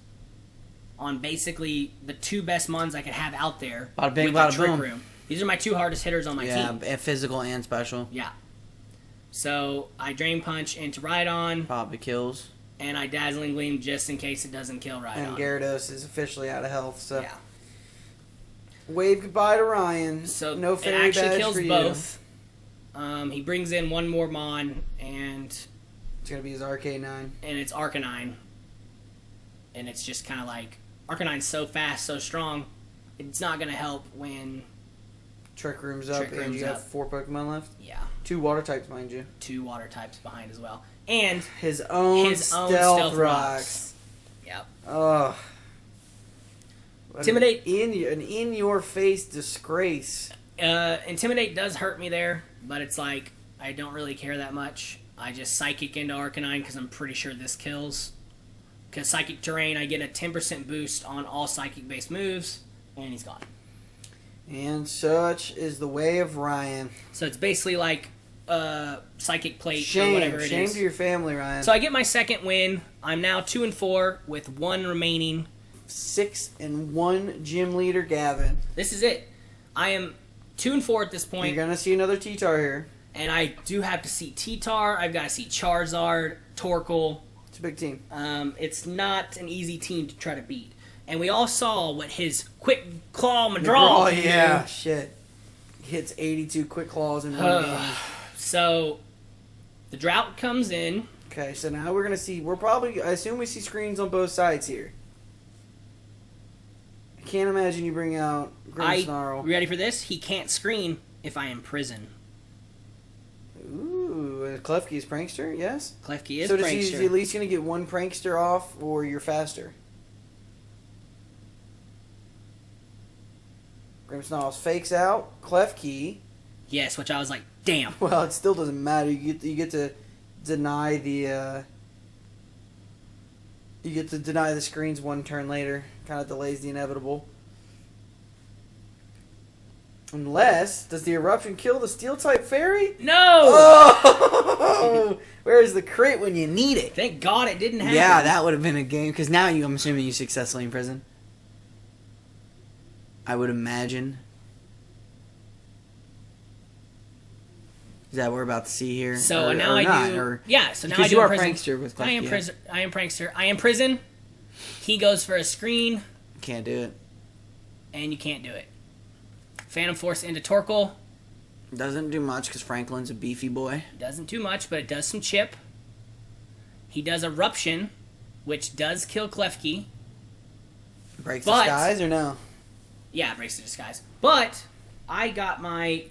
on basically the 2 best Mons I could have out there. Bada bing, with bada a Trick boom. Room. These are my 2 hardest hitters on my team. Yeah, physical and special. Yeah. So I Drain Punch into Rhydon, Probably kills. and I Dazzling Gleam just in case it doesn't kill Rhydon. And Gyarados is officially out of health, so Yeah. wave goodbye to Ryan. So no it fairy actually badge kills for you. both. He brings in one more Mon, and It's gonna be his RK9. it's Arcanine. And it's just kind of like, Arcanine's so fast, so strong, it's not going to help when, Trick Room's up, Trick and Room's you have up. 4 Pokemon left. yeah, 2 Water types, mind you. 2 Water types behind as well. And His own Stealth Rocks. Yep. Ugh. What Intimidate. an in-your-face disgrace. Intimidate does hurt me there, but it's like, I don't really care that much. I just Psychic into Arcanine because I'm pretty sure this kills. Because Psychic Terrain, I get a 10% boost on all Psychic-based moves, and he's gone. And such is the way of Ryan. So it's basically like Psychic Plate or Shame. whatever it Shame is. to your family, Ryan. So I get my second win. I'm now 2-4 with 1 remaining. 6 and 1 gym leader, Gavin. This is it. I am 2-4 at this point, You're gonna see another T-Tar here. and I do have to see T-Tar. I've got to see Charizard, Torkoal, It's a big team. It's not an easy team to try to beat. And we all saw what his quick claw McGraw. Oh, yeah. Shit. Hits 82 quick claws in one game. So, the drought comes in. Okay, so now we're going to see... I assume we see screens on both sides here. I can't imagine you bring out Grimmsnarl. You ready for this? He can't screen if I imprison. Ooh, Klefki's Prankster, yes? Klefki is so Prankster. Is he at least going to get one Prankster off, or you're faster? Grimmsnarl fakes out. Klefki. Yes, which I was like, damn. Well, it still doesn't matter. You get to deny the screens one turn later. Kind of delays the inevitable. Unless, does the eruption kill the steel type fairy? No. Oh! Where's the crit when you need it? Thank God it didn't happen. Yeah, that would have been a game. Because now I'm assuming you successfully imprison. I would imagine. Is that what we're about to see here? So or, now or I not, do. Or, Yeah, so now because I do you are imprison. Prankster with Klefki. I am Prankster. I imprison. He goes for a screen. Can't do it. And you can't do it. Phantom Force into Torkoal. Doesn't do much because Franklin's a beefy boy. Doesn't do much, but it does some chip. He does Eruption, which does kill Klefki. Breaks the skies or no? Yeah, breaks the disguise. But I got my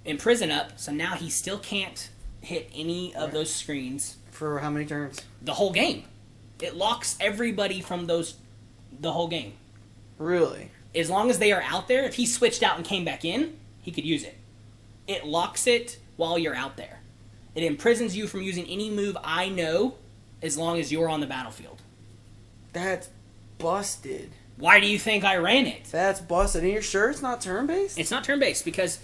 Imprison up, so now he still can't hit any of those screens. For how many turns? The whole game. It locks everybody from the whole game. Really? As long as they are out there, if he switched out and came back in, he could use it. It locks it while you're out there. It imprisons you from using any move I know as long as you're on the battlefield. That's busted. Why do you think I ran it? That's busted. And you're sure it's not turn-based? It's not turn-based because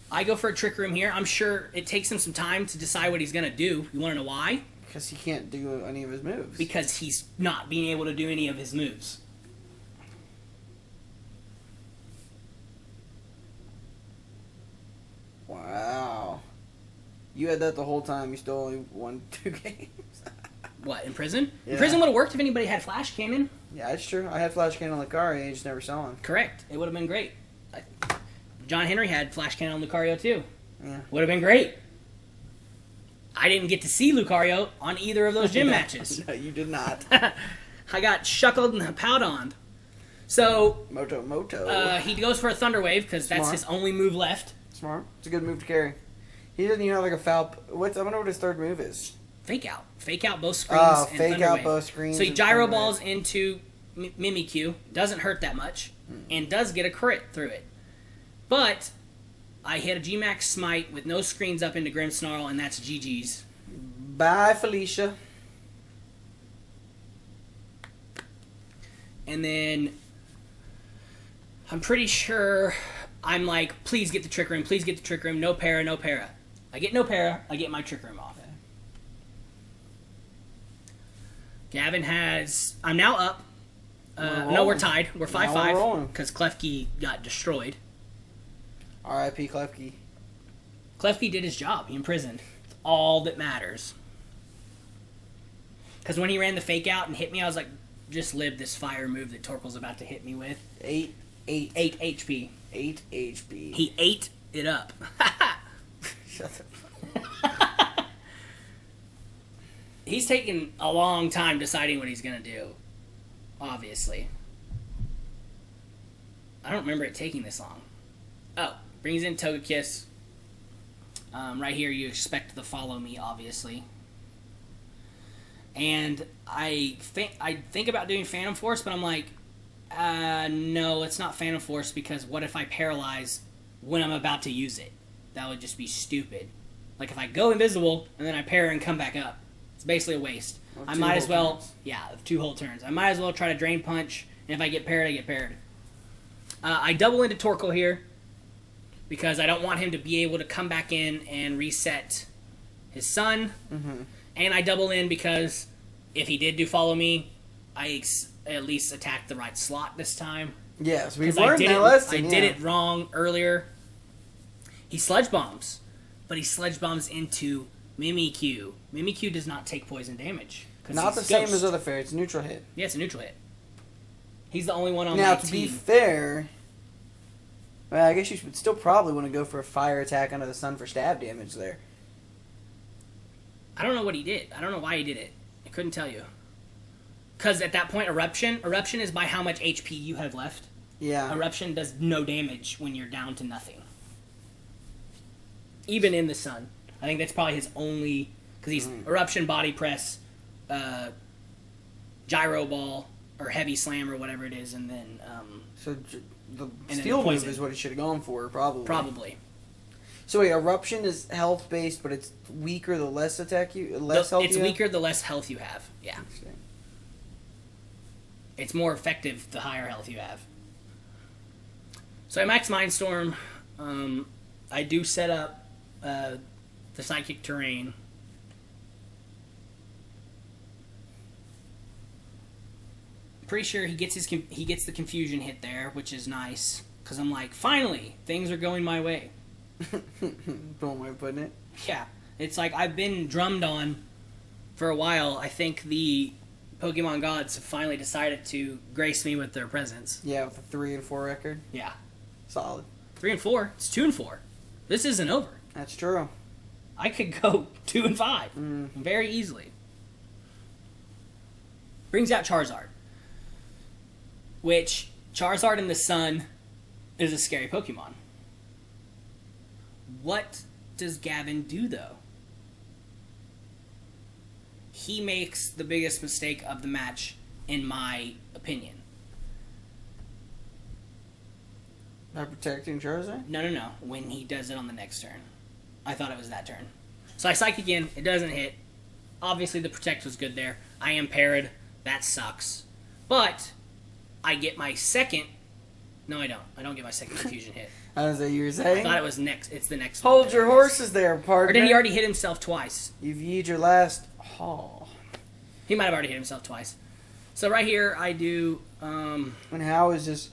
I go for a Trick Room here. I'm sure it takes him some time to decide what he's going to do. You want to know why? Because he can't do any of his moves. Because he's not being able to do any of his moves. Wow. You had that the whole time. You still only won 2 games. What, Imprison? Yeah. Imprison would have worked if anybody had Flash Cannon. Yeah, that's true. I had Flash Cannon on Lucario. I just never saw him. Correct. It would have been great. John Henry had Flash Cannon on Lucario too. Yeah. Would have been great. I didn't get to see Lucario on either of those gym matches. No, you did not. I got shuckled and powed on. So Moto. he goes for a Thunder Wave because that's his only move left. Smart. It's a good move to carry. He doesn't even have like a foul. I wonder what his third move is. Fake out. Fake out both screens. Oh, and fake Thunder out Wave. both screens. So he and gyro Thunder balls Wave. into Mimikyu. Doesn't hurt that much. And does get a crit through it. But I hit a G-Max Smite with no screens up into Grimmsnarl, and that's GG's. Bye, Felicia. And then I'm pretty sure I'm like, please get the Trick Room, please get the Trick Room, no para, no para. I get no para, I get my Trick Room off. Gavin has, I'm now up. No, we're tied. We're 5-5 because Klefki got destroyed. R.I.P. Klefki. Klefki did his job. He imprisoned. It's all that matters. Because when he ran the fake out and hit me, I was like, just live this fire move that Torkoal's about to hit me with. 8 HP. 8 HP. He ate it up. Shut up. He's taking a long time deciding what he's going to do. Obviously. I don't remember it taking this long. Oh, brings in Togekiss. Right here, you expect the follow me, obviously. And I think about doing Phantom Force, but I'm like, no, it's not Phantom Force because what if I paralyze when I'm about to use it? That would just be stupid. Like if I go invisible and then I para and come back up, it's basically a waste. I might as well, yeah, 2 whole turns. I might as well try to Drain Punch, and if I get parried, I get parried. I double into Torkoal here because I don't want him to be able to come back in and reset his sun. Mm-hmm. And I double in because if he did do follow me, I at least attacked the right slot this time. Yes, we've learned that lesson. I did it wrong earlier. He Sludge Bombs, but he Sludge Bombs into Mimikyu. Mimikyu does not take poison damage. Not the same as other fairies. It's a neutral hit. Yeah, it's a neutral hit. He's the only one on Now, my to team. be fair, well, I guess you would still probably want to go for a fire attack under the sun for stab damage there. I don't know what he did. I don't know why he did it. I couldn't tell you. Because at that point, Eruption is by how much HP you have left. Yeah. Eruption does no damage when you're down to nothing. Even in the sun. I think that's probably his only... Because he's Eruption, Body Press, Gyro Ball, or Heavy Slam, or whatever it is, and then... So the then steel the move poison. is what he should have gone for, probably. Probably. So wait, Eruption is health-based, but it's weaker the less health you It's have? weaker the less health you have. Yeah. Interesting. It's more effective the higher health you have. So I max Mindstorm. I do set up the Psychic Terrain. Pretty sure he gets the Confusion hit there, which is nice. Because I'm like, finally, things are going my way. One way of putting it. Yeah. It's like I've been drummed on for a while. I think the Pokemon gods have finally decided to grace me with their presence. Yeah, with a 3 and 4 record. Yeah. Solid. 3 and 4. It's 2 and 4. This isn't over. That's true. I could go 2 and 5 very easily. Brings out Charizard, which Charizard in the sun is a scary Pokemon. What does Gavin do though? He makes the biggest mistake of the match, in my opinion. By protecting Charizard? No. When he does it on the next turn. I thought it was that turn. So I Psych again. It doesn't hit. Obviously, the Protect was good there. I am parried. That sucks. But I get my second... No, I don't. I don't get my second Confusion hit. As you were I saying? thought it was next. It's the next Hold one. your horses there, partner. Or did he already hit himself twice? You've used your last haul. He might have already hit himself twice. So right here, I do... And how is this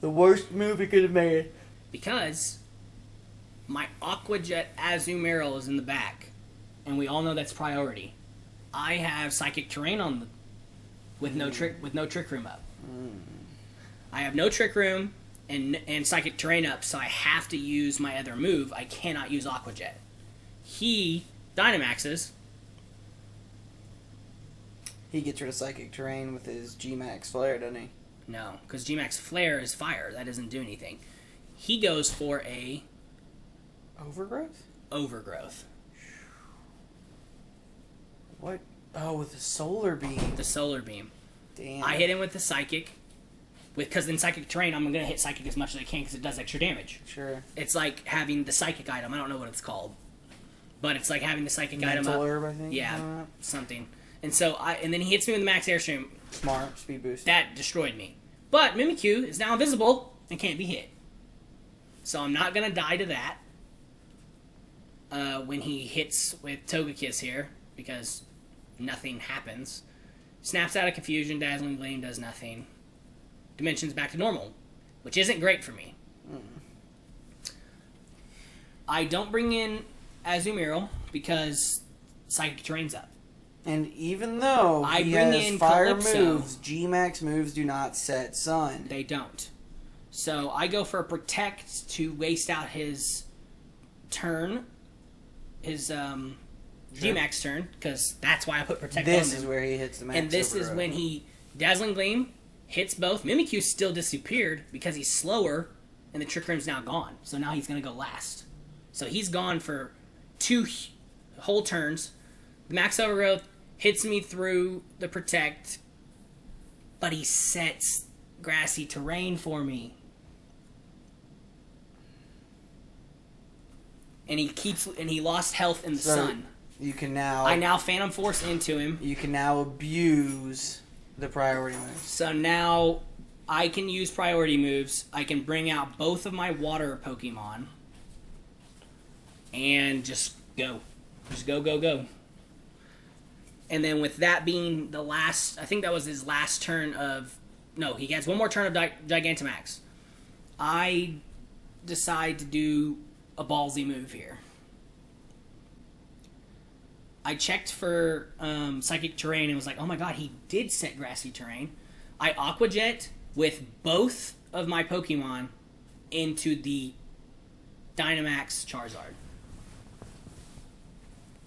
the worst move he could have made? Because my Aqua Jet Azumarill is in the back, and we all know that's priority. I have Psychic Terrain on the with no Trick Room up. I have no Trick Room and Psychic Terrain up, so I have to use my other move. I cannot use Aqua Jet. He Dynamaxes. He gets rid of Psychic Terrain with his G-Max Flare, doesn't he? No, because G-Max Flare is fire. That doesn't do anything. He goes for a Overgrowth? Overgrowth. What? Oh, with the Solar Beam. The Solar Beam. Damn. I hit him with the Psychic. Because in Psychic Terrain, I'm going to hit Psychic as much as I can because it does extra damage. Sure. It's like having the Psychic item. I don't know what it's called. But it's like having the Psychic item up. Herb, I think. Yeah, something. And so and then he hits me with the Max Airstream. Smart. Speed boost. That destroyed me. But Mimikyu is now invisible and can't be hit. So I'm not going to die to that when he hits with Togekiss here, because nothing happens. Snaps out of Confusion, Dazzling Gleam does nothing. Dimension's back to normal, which isn't great for me. I don't bring in Azumarill because Psychic Terrain's up. And even though I he bring has in fire Calypso. moves, G-Max moves do not set Sun. They don't. So I go for a Protect to waste out his turn, his G-Max turn, because that's why I put Protect on This him. is where he hits the Max And this is Overgrowth. when he Dazzling Gleam hits both. Mimikyu still disappeared because he's slower, and the Trick Room's now gone. So now he's going to go last. So he's gone for 2 whole turns. The Max Overgrowth hits me through the Protect, but he sets Grassy Terrain for me. And he lost health in the sun. You can now. I now Phantom Force into him. You can now abuse the priority moves. So now I can use priority moves. I can bring out both of my water Pokemon. And just go. Just go, go, go. And then with that being the last... I think that was his last turn of... No, he has one more turn of Gigantamax. I decide to do a ballsy move here. I checked for psychic terrain and was like, oh my god, he did set grassy terrain. I Aqua Jet with both of my Pokemon into the Dynamax Charizard.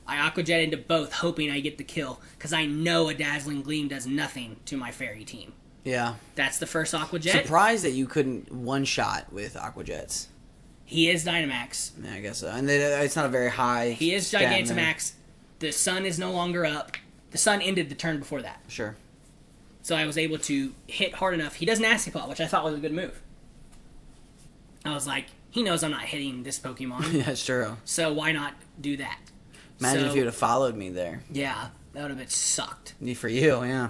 I Aqua Jet into both, hoping I get the kill, because I know a Dazzling Gleam does nothing to my Fairy team. Yeah. That's the first Aqua Jet. Surprised that you couldn't one-shot with Aqua Jets. He is Dynamax. Yeah, I guess so. And it's not a very high... He is stat in there. Gigantamax. The sun is no longer up. The sun ended the turn before that. Sure. So I was able to hit hard enough. He does Nasty Paw, which I thought was a good move. I was like, he knows I'm not hitting this Pokemon. Yeah, it's true. So why not do that? Imagine if you would have followed me there. Yeah, that would have been sucked. For you, yeah.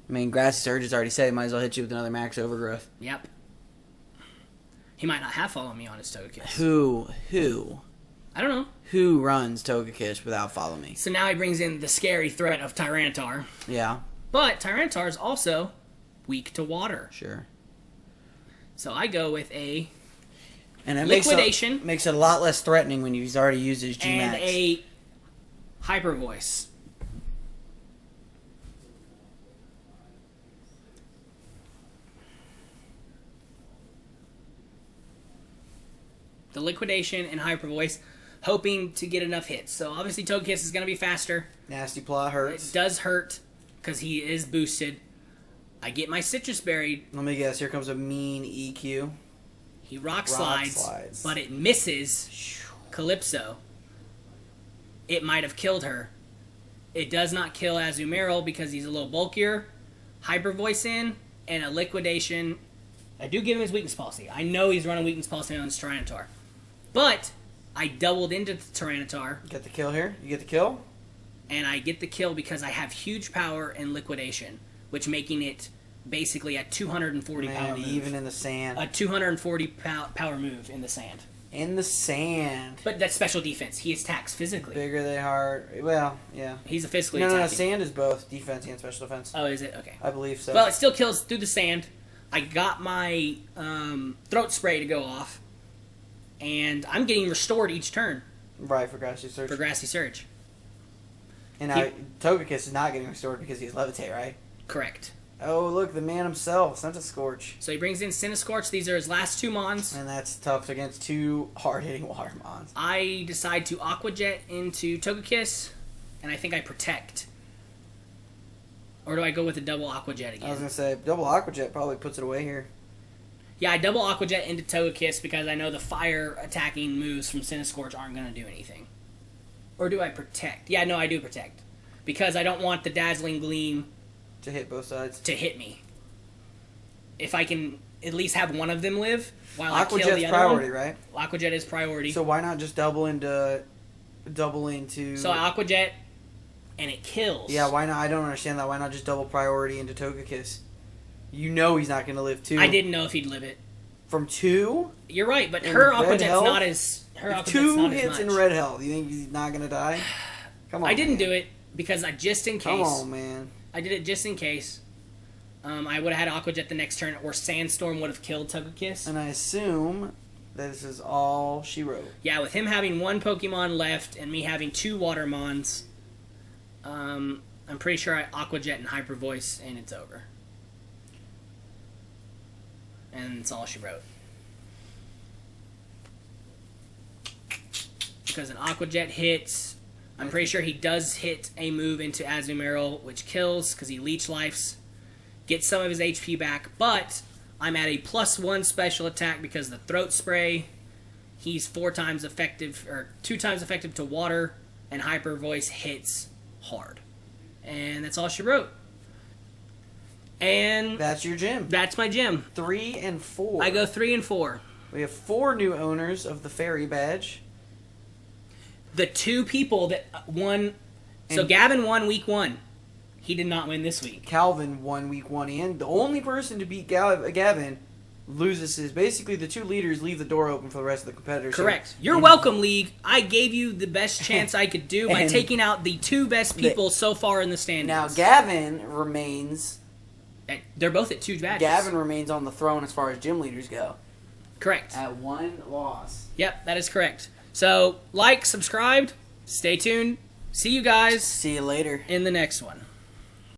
I mean, Grassy Surge has already said he might as well hit you with another Max Overgrowth. Yep. He might not have followed me on his Togekiss. Who? I don't know. Who runs Togekiss without Follow Me? So now he brings in the scary threat of Tyranitar. Yeah. But Tyranitar is also weak to water. Sure. So I go with a And it Liquidation. makes it a lot less threatening when he's already used his G Max. and a Hyper Voice. The Liquidation and Hyper Voice, hoping to get enough hits. So obviously Togekiss is going to be faster. Nasty Plot hurts. It does hurt because he is boosted. I get my Citrus Berry. Let me guess. Here comes a mean EQ. He rock slides, but it misses Calypso. It might have killed her. It does not kill Azumarill because he's a little bulkier. Hyper Voice in, and a Liquidation. I do give him his Weakness Policy. I know he's running Weakness Policy on his Tyranitar. But I doubled into the Tyranitar. Get the kill here. You get the kill? And I get the kill because I have huge power and Liquidation, which making it basically a 240 power move. Even in the sand. A 240 power move in the sand. In the sand. But that's special defense. He attacks physically. Bigger they hard. Well, yeah. He's a physically No, attacking. sand is both defense and special defense. Oh, is it? Okay. I believe so. Well, it still kills through the sand. I got my throat spray to go off. And I'm getting restored each turn. Right, for Grassy Surge. For Grassy Surge. And now Togekiss is not getting restored because he's Levitate, right? Correct. Oh, look, the man himself. Scentiscorch. So he brings in Cinescorch. These are his last two Mons. And that's tough against two hard-hitting water Mons. I decide to Aqua Jet into Togekiss. And I think I Protect. Or do I go with a double Aqua Jet again? I was going to say, double Aqua Jet probably puts it away here. Yeah, I double Aqua Jet into Togekiss because I know the fire attacking moves from Cinescorch aren't going to do anything. Or do I Protect? Yeah, no, I do Protect. Because I don't want the Dazzling Gleam To hit both sides. to hit me. If I can at least have one of them live while Aqua I kill Jet's the other priority, one. right? Aqua Jet is priority. So why not just double into... So I Aqua Jet, and it kills. Yeah, why not? I don't understand that. Why not just double priority into Togekiss? You know he's not going to live two. I didn't know if he'd live it. From two? You're right, but In her red Aqua Jet's health? not as... Her If Aqua Jet's two not hits as in much. red health, you think he's not going to die? Come on. I didn't man. do it because just in case. Come on, man. I did it just in case. I would have had Aqua Jet the next turn, or Sandstorm would have killed Togekiss. And I assume that this is all she wrote. Yeah, with him having one Pokemon left and me having two Watermons, I'm pretty sure I Aqua Jet and Hyper Voice, and it's over. And it's all she wrote. Because an Aqua Jet hits, I'm pretty sure he does hit a move into Azumarill, which kills because he leech lifes, gets some of his HP back, but I'm at a +1 special attack because the throat spray, he's 4 times effective, or 2 times effective to water, and Hyper Voice hits hard. And that's all she wrote. And That's your gym. that's my gym. 3 and 4. I go 3 and 4. We have 4 new owners of the Fairy Badge. The 2 people that won, so And- Gavin won week 1. He did not win this week. Calvin won week 1, and the only person to beat Gavin loses his... Basically, the 2 leaders leave the door open for the rest of the competitors. Correct. So- You're welcome, League. I gave you the best chance I could do by And- taking out the 2 best people so far in the standings. Now, Gavin remains... They're both at 2 badges. Gavin remains on the throne as far as gym leaders go. Correct. At 1 loss. Yep, that is correct. So, like, subscribed, stay tuned. See you guys See you later. in the next one.